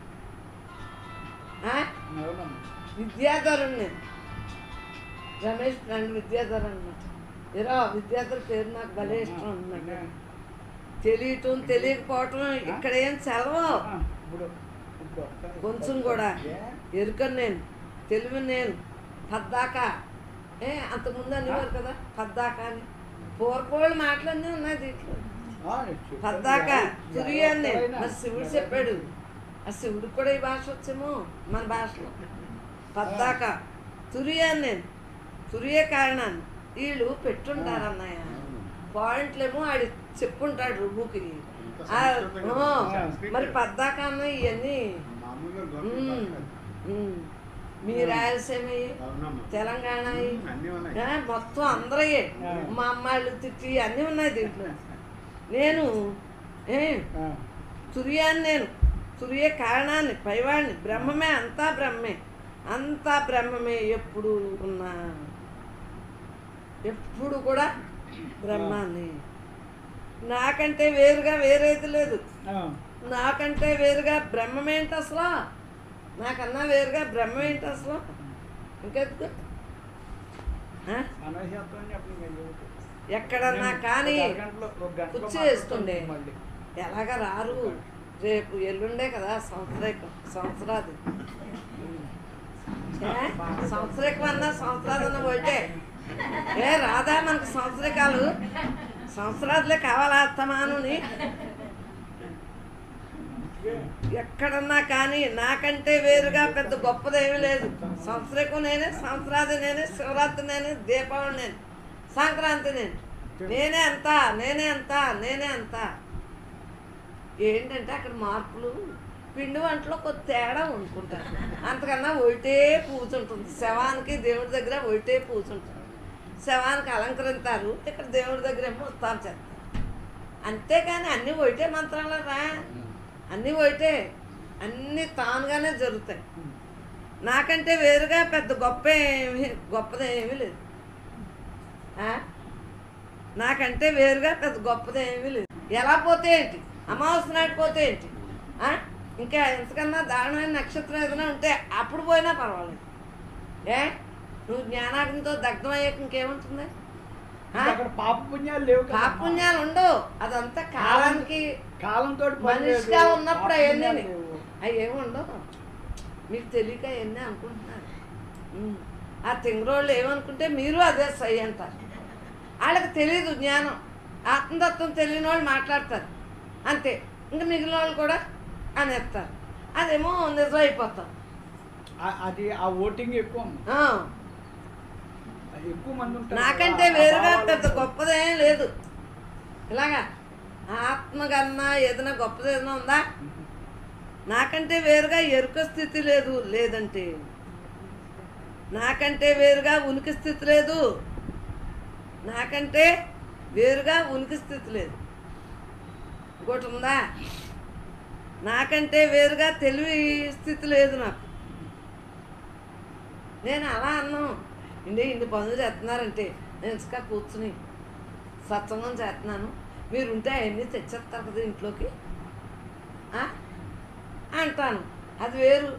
Speaker 2: విద్యాధరుడు నేను. రమేష్ ఫ్రెండ్ విద్యాధర్ అనమాట. విద్యాధర్ పేరు నాకు భలే ఇష్టం ఉంది. తెలియటం తెలియకపోవటం ఇక్కడ ఏం చదవవు కొంచెం కూడా. ఎరుకను నేను, తెలివి నేను. పద్దాకా అంతకుముందు అనేవారు కదా పద్దాకా అని. పూర్వకోళ్ళు మాటలన్నీ ఉన్నాయి దీంట్లో. పద్దాకా తురియాన్ని నేను. మరి శివుడు చెప్పాడు. ఆ శివుడికి కూడా ఈ భాష వచ్చేమో మన భాషలో. పద్దాకా తురియాన్ని నేను. తురియే కారణాన్ని వీళ్ళు పెట్టుంటారు అన్నయ్య. పాయింట్లేమో ఆడి చెప్పుంటాడు రుబ్బుకి. మరి పద్దాకా అన్న ఇవన్నీ మీ రాయలసీమ, తెలంగాణ మొత్తం అందరయ్యే. మా అమ్మాయిలు తిట్టి అన్నీ ఉన్నాయి దీంట్లో. నేను తురియాన్ని నేను. తురియే కారణాన్ని, పైవాడిని. బ్రహ్మమే, అంతా బ్రహ్మమే. ఎప్పుడు ఉన్నా ఎప్పుడు కూడా బ్రహ్మాన్ని. నాకంటే వేరుగా వేరేది లేదు. నాకంటే వేరుగా బ్రహ్మమేంటి అసలు? నాకన్నా వేరుగా బ్రహ్మమేంటి అసలు? ఇంకెందుకు? ఎక్కడన్నా కానీ కుర్చీ వేస్తుండే. ఎలాగ రారు? రేపు ఎల్లుండే కదా సంవత్సరాది. సంవత్సరం అన్నా సంవత్సరాలన్నా ఒకటే. రాదా మనకు సంవత్సరకాలు? సంవత్సరాలే కావాలా అత్తమానుని? ఎక్కడన్నా కానీ నాకంటే వేరుగా పెద్ద గొప్పదేమీ లేదు. సంవత్సరకం నేనే, సంవత్సరాది నేనే, శివరాత్రి నేనే, దీపావళి నేను, సంక్రాంతి నేను. నేనే అంతా, నేనే అంతా, నేనే అంతా. ఏంటంటే అక్కడ మార్పులు, పిండి వంటలో కొద్ది తేడా వండుకుంటారు. అంతకన్నా ఒకటే పూజ ఉంటుంది. శవానికి దేవుడి దగ్గర ఒకటే పూజ ఉంటుంది. శవానికి అలంకరిస్తారు, ఇక్కడ దేవుడి దగ్గర ఏమో ఉత్తాలు చేస్తారు. అంతేకాని అన్నీ ఒకటే మంత్రాలు రా, అన్నీ ఒకటే, అన్నీ తానుగానే జరుగుతాయి. నాకంటే వేరుగా పెద్ద గొప్పదేమీ లేదు. నాకంటే వేరుగా పెద్ద గొప్పదేమీ లేదు. ఎలా పోతే ఏంటి, అమావాస్య నాటి పోతే ఏంటి, ఇంకా ఎంతకన్నా దారుణమైన నక్షత్రం ఏదైనా ఉంటే అప్పుడు పోయినా పర్వాలేదు. నువ్వు జ్ఞానాగ్నితో దగ్ధమయ్యాక ఇంకేముంటుంది?
Speaker 3: పాపపుణ్యాలు లేవు,
Speaker 2: పాపపుణ్యాలు ఉండవు. అదంతా కాలానికి,
Speaker 3: కాలంతో
Speaker 2: మనిషిగా ఉన్నప్పుడు అవన్నీ అవి ఏమి ఉండవు. మీకు తెలియక అవన్నీ అనుకుంటున్నారు. ఆ తింగరోళ్ళు ఏమనుకుంటే మీరు అదే సై అంటారు. వాళ్ళకి తెలీదు జ్ఞానం, ఆత్మతత్వం తెలియని వాళ్ళు మాట్లాడతారు అంతే. ఇంకా మిగిలిన వాళ్ళు కూడా అనేస్తారు, అదేమో నిజం అయిపోతాం.
Speaker 3: అది ఆ ఓటింగ్ ఎక్కువ మంది ఉంటారు.
Speaker 2: నాకంటే వేరుగా పెద్ద గొప్పదేం లేదు. ఇలాగా ఆత్మ కన్నా ఏదైనా గొప్పది ఏదైనా ఉందా? నాకంటే వేరుగా ఎరుక స్థితి లేదు, లేదంటే నాకంటే వేరుగా ఉనికి స్థితి లేదు. నాకంటే వేరుగా ఉనికి స్థితి లేదు. ఇంకోటి ఉందా? నాకంటే వేరుగా తెలివి స్థితి లేదు నాకు. నేను అలా అన్నాను, ఇన్ని పనులు చేస్తున్నారంటే నేను ఇంకా కూర్చుని సత్సంగం చేస్తున్నాను, మీరుంటే అవన్నీ తెచ్చేస్తారు కదా ఇంట్లోకి అంటాను. అది వేరు.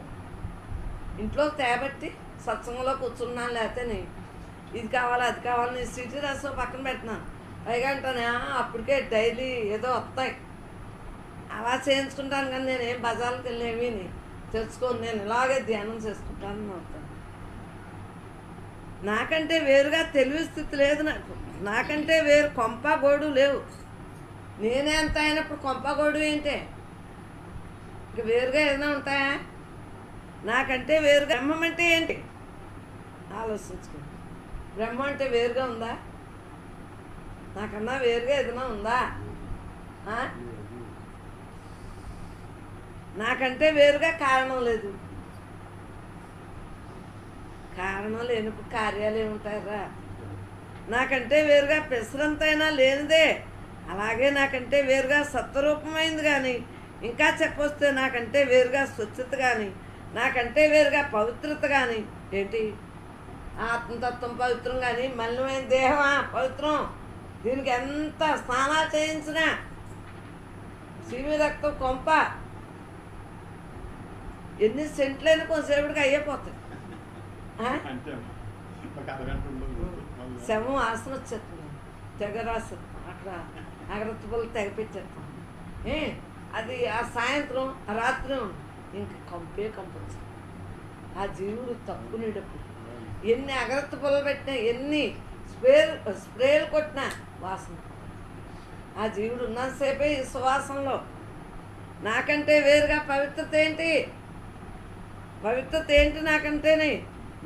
Speaker 2: ఇంట్లోకి తేబట్టి సత్సంగంలో కూర్చున్నాను, లేకపోతే నేను ఇది కావాలి అది కావాలి నేను సిటీ రసం పక్కన పెట్టినాను. పైగా అంటాను అప్పటికే డైలీ ఏదో వస్తాయి అలా చేయించుకుంటాను. కానీ నేనేం బజార్కి వెళ్ళేవి తెలుసుకోను, నేను ఇలాగే ధ్యానం చేసుకుంటాను అవుతాను. నాకంటే వేరుగా తెలివి స్థితి లేదు నాకు. నాకంటే వేరు కొంప గోడు లేవు. నేనే అంత అయినప్పుడు కొంప గోడు ఏంటే? ఇంక వేరుగా ఏదైనా ఉంటాయా? నాకంటే వేరుగా బ్రహ్మం అంటే ఏంటి ఆలోచించుకో. బ్రహ్మ అంటే వేరుగా ఉందా? నాకన్నా వేరుగా ఏదైనా ఉందా? నాకంటే వేరుగా కారణం లేదు. కారణం లేనప్పుడు కార్యాలు ఏముంటారా? నాకంటే వేరుగా పెసరంతైనా లేనిదే. అలాగే నాకంటే వేరుగా సత్వరూపమైంది కానీ, ఇంకా చెప్పొస్తే నాకంటే వేరుగా స్వచ్ఛత కానీ, నాకంటే వేరుగా పవిత్రత కానీ. ఏంటి ఆత్మతత్వం పవిత్రం కానీ మలినమైన దేహమా పవిత్రం? దీనికి ఎంత స్నానాలు చేయించినా సీమి రక్తం కొంప ఎన్ని సెంట్లైనా కొంతసేపటికి అయ్యిపోతాయి. శవం ఆసన వచ్చేస్తుంది, తెగ రాస్తుంది. అక్కడ అగరత్తుపల్లి తెగ పెట్టేస్తాం. అది ఆ సాయంత్రం ఆ రాత్రి ఇంక కంపే కంపొచ్చు. ఆ జీవుడు తప్పునేటప్పుడు ఎన్ని అగరత్త పొలలు పెట్టినా, ఎన్ని స్ప్రేలు కొట్టినా వాసన. ఆ జీవుడు ఉన్నంతసేపే ఈ సువాసనలో. నాకంటే వేరుగా పవిత్రత ఏంటి? పవిత్రత ఏంటి నాకంటేనే?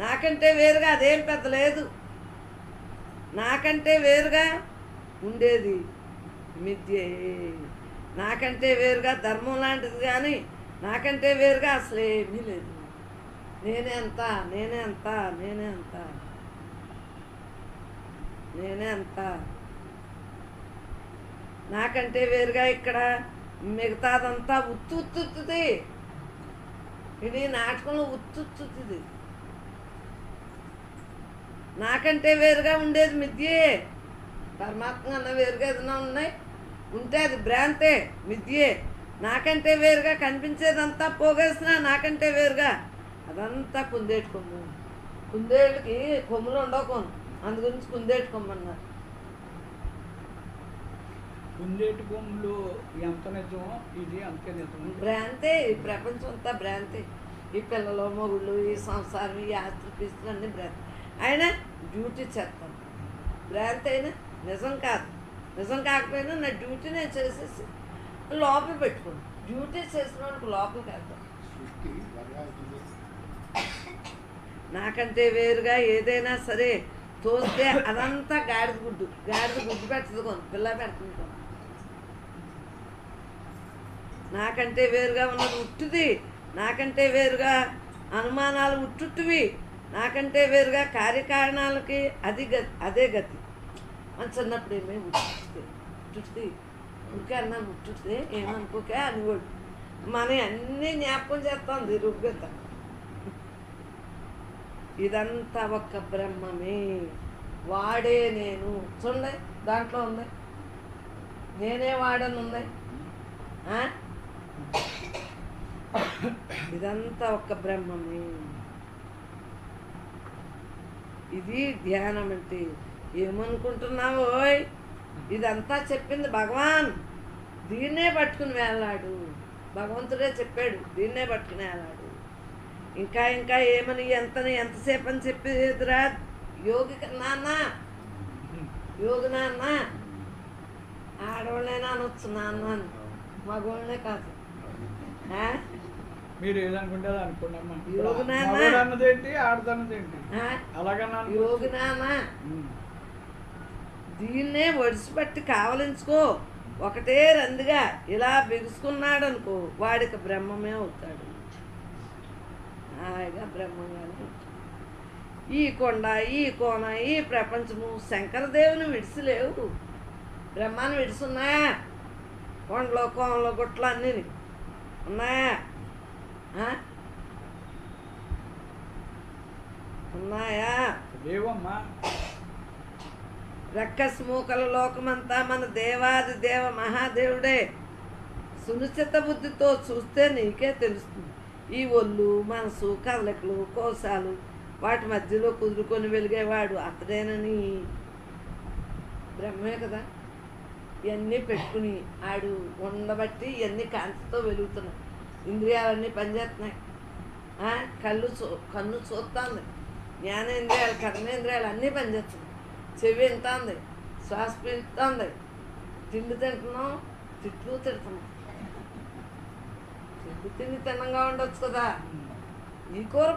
Speaker 2: నాకంటే వేరుగా అదేం పెద్ద లేదు. నాకంటే వేరుగా ఉండేది మిథ్యే. నాకంటే వేరుగా ధర్మం లాంటిది కానీ నాకంటే వేరుగా అసలు ఏమీ లేదు. నేనే అంత, నేనే అంత, నేనే అంత, నేనే అంత. నాకంటే వేరుగా ఇక్కడ మిగతాదంతా ఉత్తుత్తుది. ఇది నాటకంలో ఉత్తుత్తుది. నాకంటే వేరుగా ఉండేది మిథ్యే. పరమాత్మ అన్న వేరుగా ఏదైనా ఉన్నాయి ఉంటే అది భ్రాంతే, మిథ్యే. నాకంటే వేరుగా కనిపించేదంతా పోగేసిన నాకంటే వేరుగా అదంతా కుందేటి కొమ్ము. కుందేళ్ళకి కొమ్ములు ఉండవు కొను, అందు గురించి కుందేటి కొమ్ము అన్నారు.
Speaker 3: కుందేటి కొమ్ములు ఎంత నిజమో ఇది అంతే నిజం.
Speaker 2: భ్రాంతే. ఈ ప్రపంచం అంతా భ్రాంతి. ఈ పిల్లలు మొగుళ్ళు ఈ సంసారం ఈ ఆస్తులు పిస్తులు అన్నీ భ్రాంతి. ఆయన డ్యూటీ చేస్తాను, భ్రాంతి అయినా నిజం కాదు. నిజం కాకపోయినా నా డ్యూటీ నేను చేసేసి లోపల పెట్టుకోండి. డ్యూటీ చేసిన వాళ్ళకి లోపలికి వెళ్తాను. నాకంటే వేరుగా ఏదైనా సరే తోస్తే అదంతా గాడిద గుడ్డు పెట్టదు కొని పిల్ల పెడుతుంది కొని. నాకంటే వేరుగా ఉన్నది ఉట్టుది, నాకంటే వేరుగా అనుమానాలు ఉట్టువి, నాకంటే వేరుగా కార్యకారణాలకి అదే గతి. మన చిన్నప్పుడు ఏమే ఉట్టుది ఉడికే అన్నాను, ఉట్టుతే ఏమనుకోకే అనివాడు. మనం అన్నీ జ్ఞాపకం చేస్తుంది రుగ్గత. ఇదంతా ఒక్క బ్రహ్మమే, వాడే నేను. చూడండి దాంట్లో ఉంది, నేనే వాడని ఉంది. ఇదంతా ఒక్క బ్రహ్మమే. ఇది ధ్యానం అంటే. ఏమనుకుంటున్నావు? ఓయ్ ఇదంతా చెప్పింది భగవాన్. దీన్నే పట్టుకుని వేలాడు. భగవంతుడే చెప్పాడు, దీన్నే పట్టుకుని వేలాడు. ఇంకా ఇంకా ఏమని ఎంతసేపు అని చెప్పేదిరా యోగి నాన్న, యోగి నాన్న. ఆడవాళ్ళైనా అనొచ్చు నాన్న అని, మగవాళ్ళనే కాదు.
Speaker 3: మీరు ఏదనుకుంటే అది అనుకున్నామ్మా.
Speaker 2: యోగి నాన్న
Speaker 3: అన్నదేంటి, ఆడదన్నదేంటి, అలాగన్నా
Speaker 2: యోగి నాన్న. దీన్నే ఒడిసిపట్టి కావలించుకో. ఒకటే రందిగా ఇలా బిగుసుకున్నాడు అనుకో, వాడికి బ్రహ్మమే అవుతాడు. హాయిగా బ్రహ్మంగానే ఉంటాడు. ఈ కొండ, ఈ కోన, ఈ ప్రపంచము శంకరదేవుని విడిసిలేవు. బ్రహ్మాన్ని విడిసున్నాయా? కొండలో కోనలో గుట్లు అన్నీ ఉన్నాయా? ఉన్నాయా?
Speaker 3: లేవమ్మా.
Speaker 2: రక్కస్ మూకల లోకమంతా మన దేవాది దేవ మహాదేవుడే. సునిశ్చిత బుద్ధితో చూస్తే నీకే తెలుస్తుంది. ఈ ఒళ్ళు, మనసు, కదలికలు, కోశాలు వాటి మధ్యలో కుదురుకొని వెలిగేవాడు అతడేనని. బ్రహ్మే కదా. ఇవన్నీ పెట్టుకుని ఆడు ఉండబట్టి ఇవన్నీ కాంతితో వెలుగుతున్నాయి. ఇంద్రియాలన్నీ పనిచేస్తున్నాయి. కన్ను చూస్తుంది, జ్ఞానేంద్రియాలు, కర్మేంద్రియాలు అన్నీ పనిచేస్తున్నాయి. చెవి వింటుంది, శ్వాస పీలుతుంది, తిండి తింటున్నాం, తిట్లు తిడుతున్నాం. తిండి తిండి తిన్నంగా ఉండొచ్చు కదా. ఈ కూర